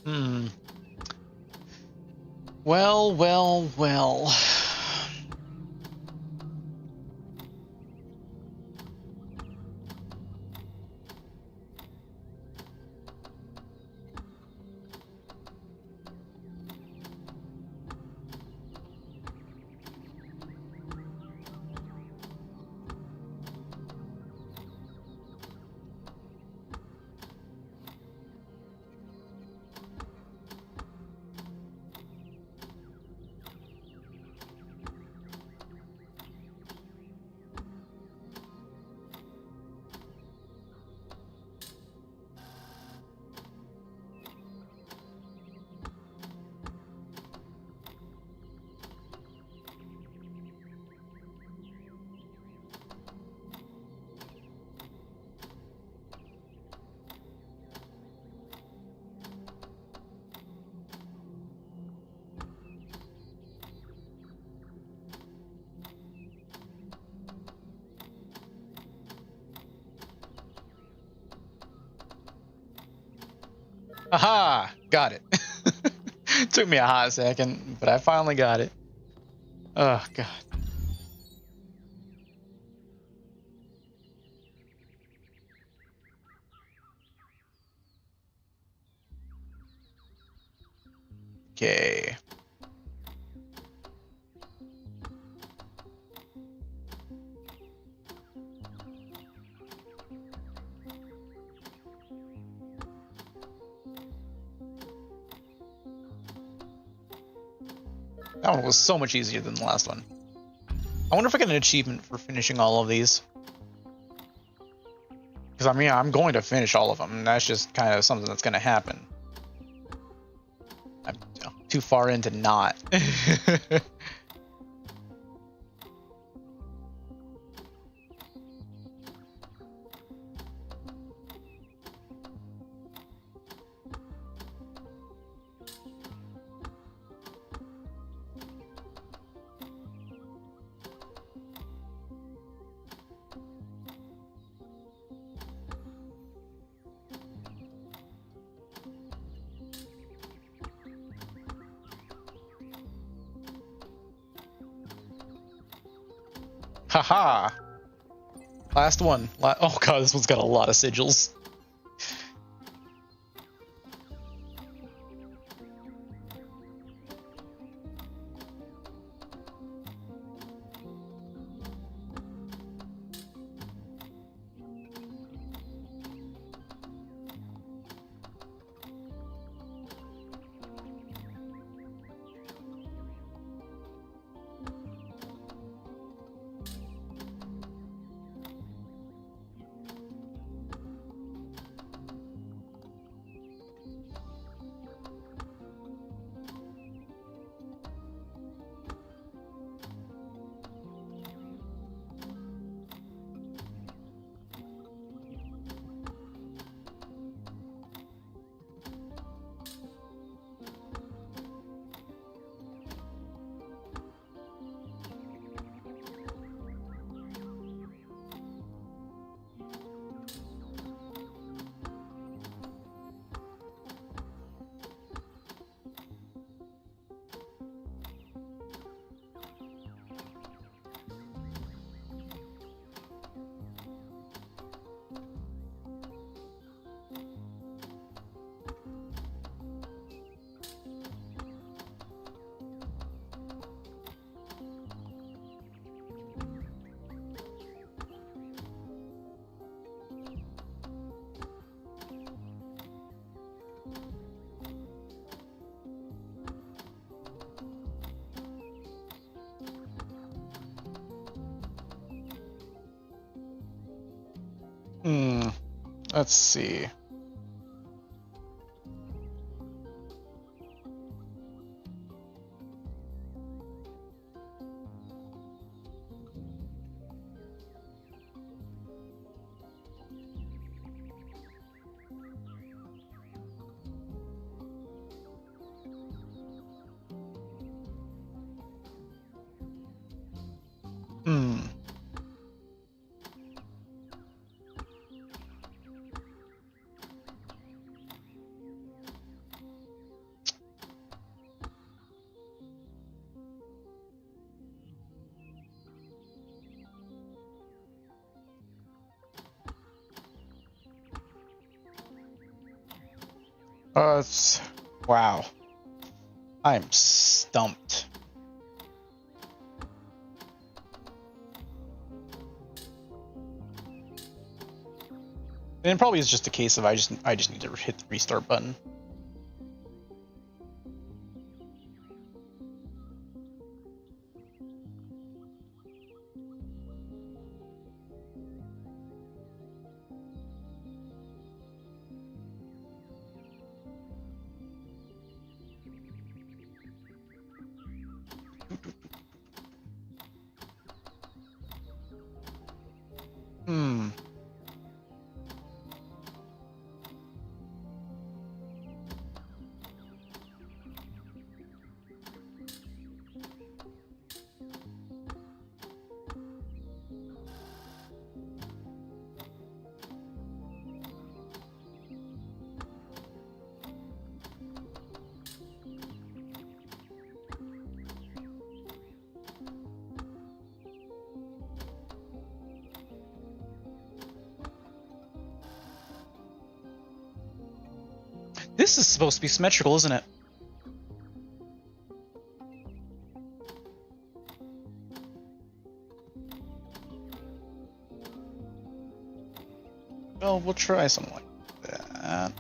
S1: Hmm. Well, well, well. Aha! Got it. Took me a hot second, but I finally got it. Oh, God. Okay. That one was so much easier than the last one. I wonder if I get an achievement for finishing all of these. Because I mean, I'm going to finish all of them, and that's just kind of something that's going to happen. I'm too far in to not. Haha! Last one. Oh god, this one's got a lot of sigils. Let's see. Wow. I'm stumped. And it probably is just a case of I just need to hit the restart button. Hmm. This is supposed to be symmetrical, isn't it? Well, we'll try something like that.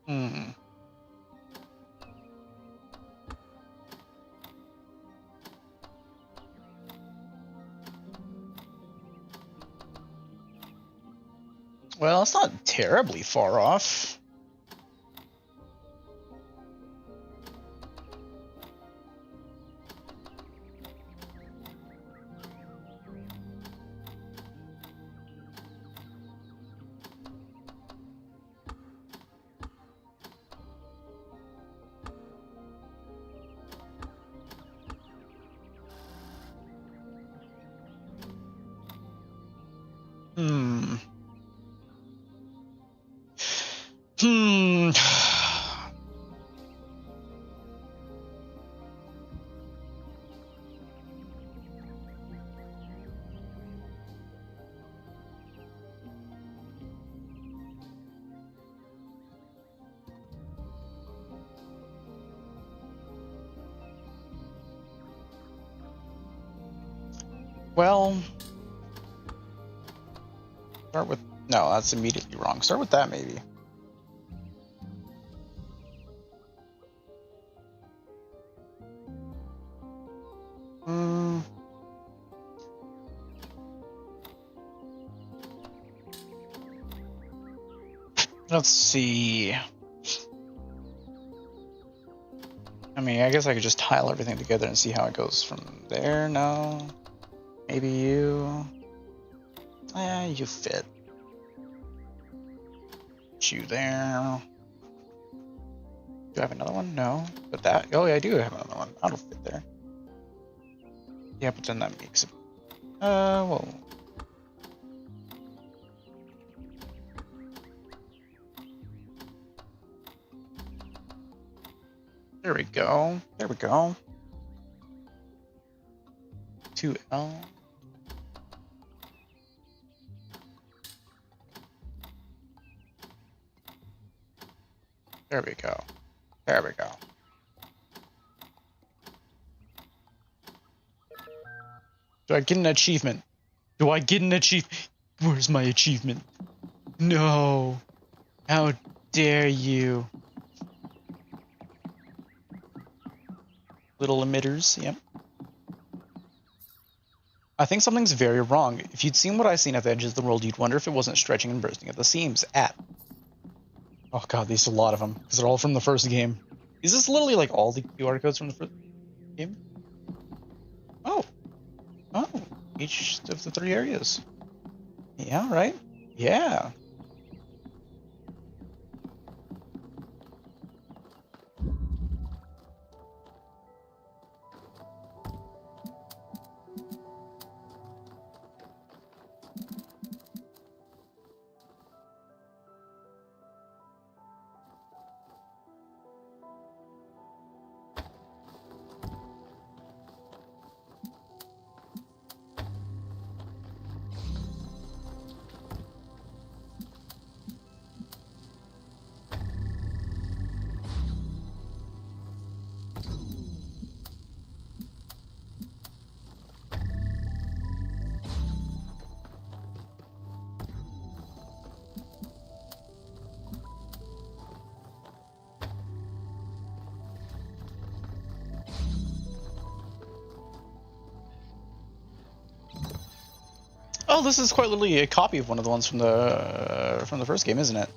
S1: Hmm. Well, it's not terribly far off. Hmm. Hmm. Well, start with, no, that's immediately wrong. Start with that, maybe. Hmm. Let's see. I mean, I guess I could just tile everything together and see how it goes from there. No. Maybe you. You fit. You there. Do I have another one? No. But that. Oh, yeah, I do have another one. That'll fit there. Yeah, but then that makes it. Well. There we go. There we go. 2L. There we go. There we go. Do I get an achievement? Do I get an achievement? Where's my achievement? No. How dare you? Little emitters, yep. I think something's very wrong. If you'd seen what I've seen at the edges of the world, you'd wonder if it wasn't stretching and bursting at the seams. Oh god, these are a lot of them, because they're all from the first game. Is this literally like all the QR codes from the first game? Oh. Each of the 3 areas. Yeah, right? Yeah. Oh, this is quite literally a copy of one of the ones from the first game, isn't it?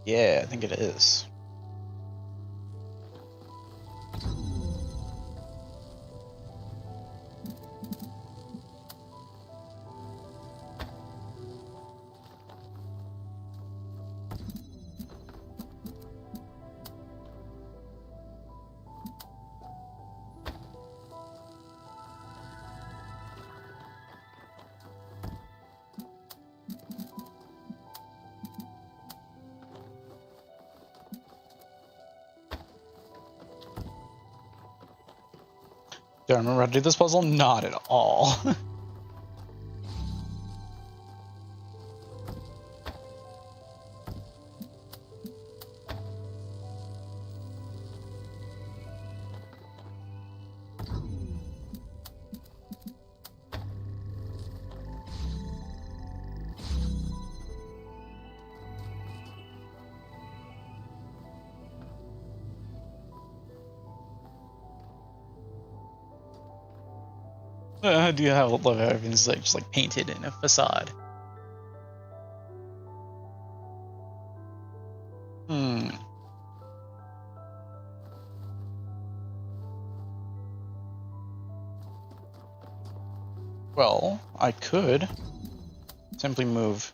S1: Yeah, I think it is. Do I remember how to do this puzzle? Not at all. Do you have love how everything's like just like painted in a facade? Well, I could simply move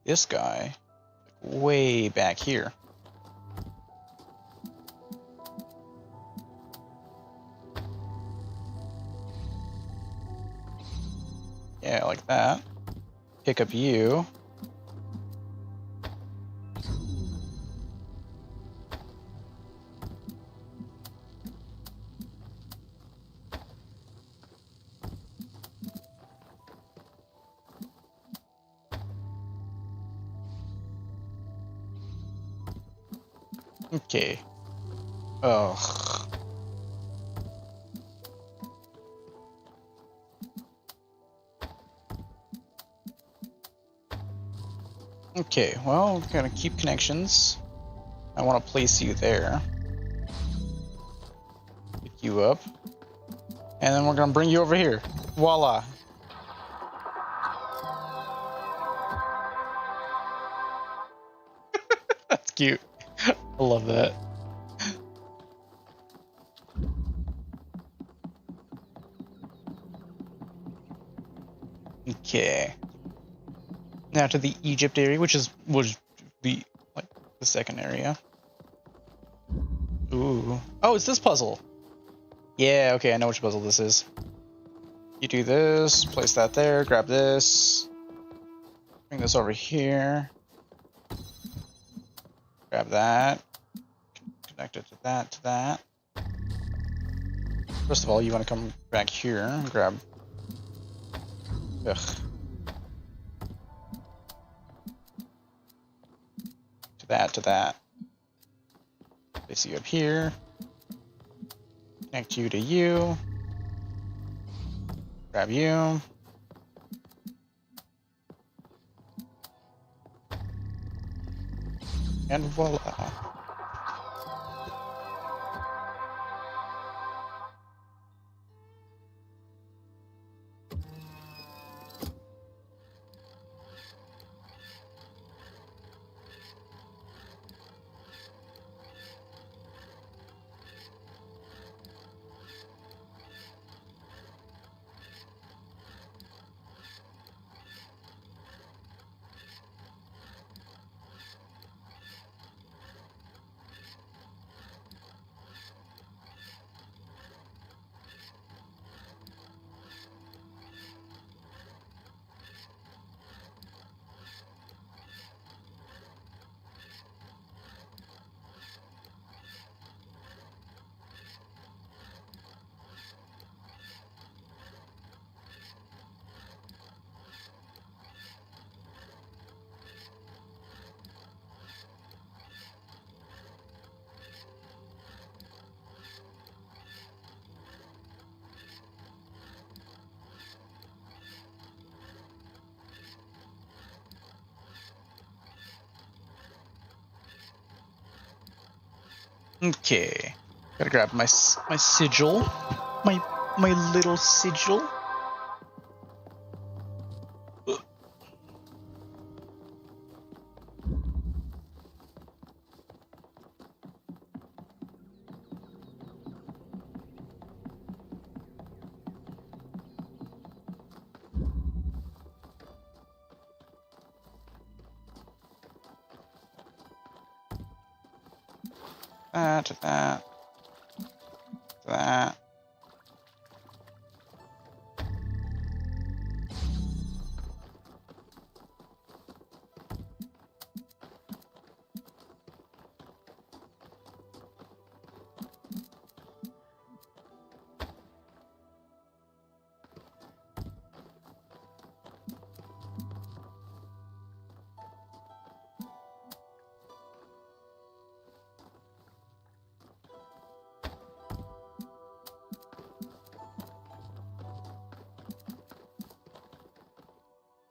S1: this guy like way back here. Yeah, like that. Pick up you. Okay. Ugh. Okay, well, we're gonna keep connections. I want to place you there. Pick you up. And then we're gonna bring you over here. Voila. That's cute. I love that. Okay. Now to the Egypt area, which would be like the second area. Ooh. Oh, it's this puzzle. Yeah, okay, I know which puzzle this is. You do this, place that there, grab this. Bring this over here. Grab that. Connect it to that, First of all, you want to come back here and grab... Ugh. To that. Place you up here. Connect you to you. Grab you. And voila. Okay, gotta grab my sigil, my little sigil. That.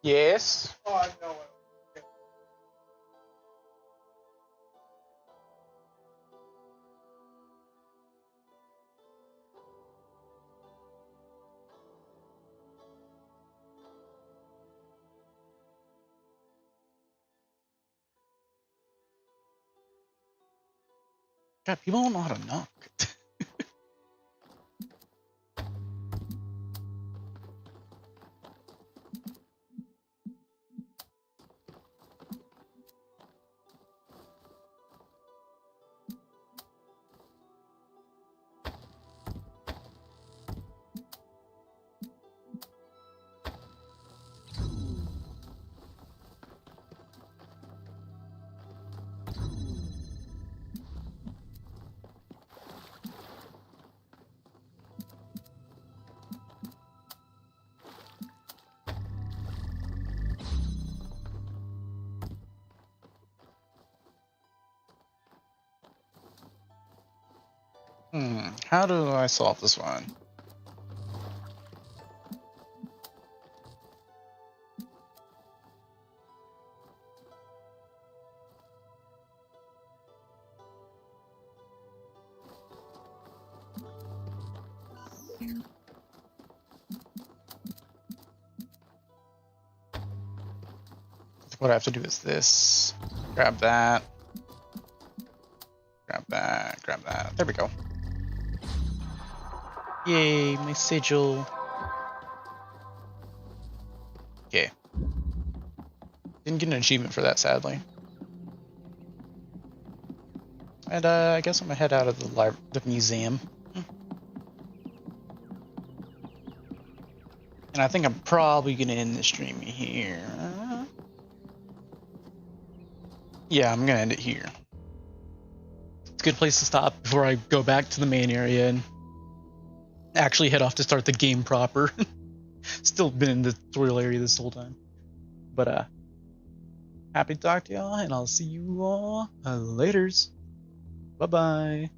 S1: Yes. Oh, I know it. God, people don't know how to knock. How do I solve this one? What I have to do is this. Grab that. Grab that. Grab that. There we go. Yay, my sigil. Okay. Didn't get an achievement for that, sadly. And I guess I'm gonna head out of the museum. And I think I'm probably gonna end the stream here. Yeah, I'm gonna end it here. It's a good place to stop before I go back to the main area and actually head off to start the game proper. Still been in the tutorial area this whole time. But happy to talk to y'all, and I'll see you all laters. Bye-bye.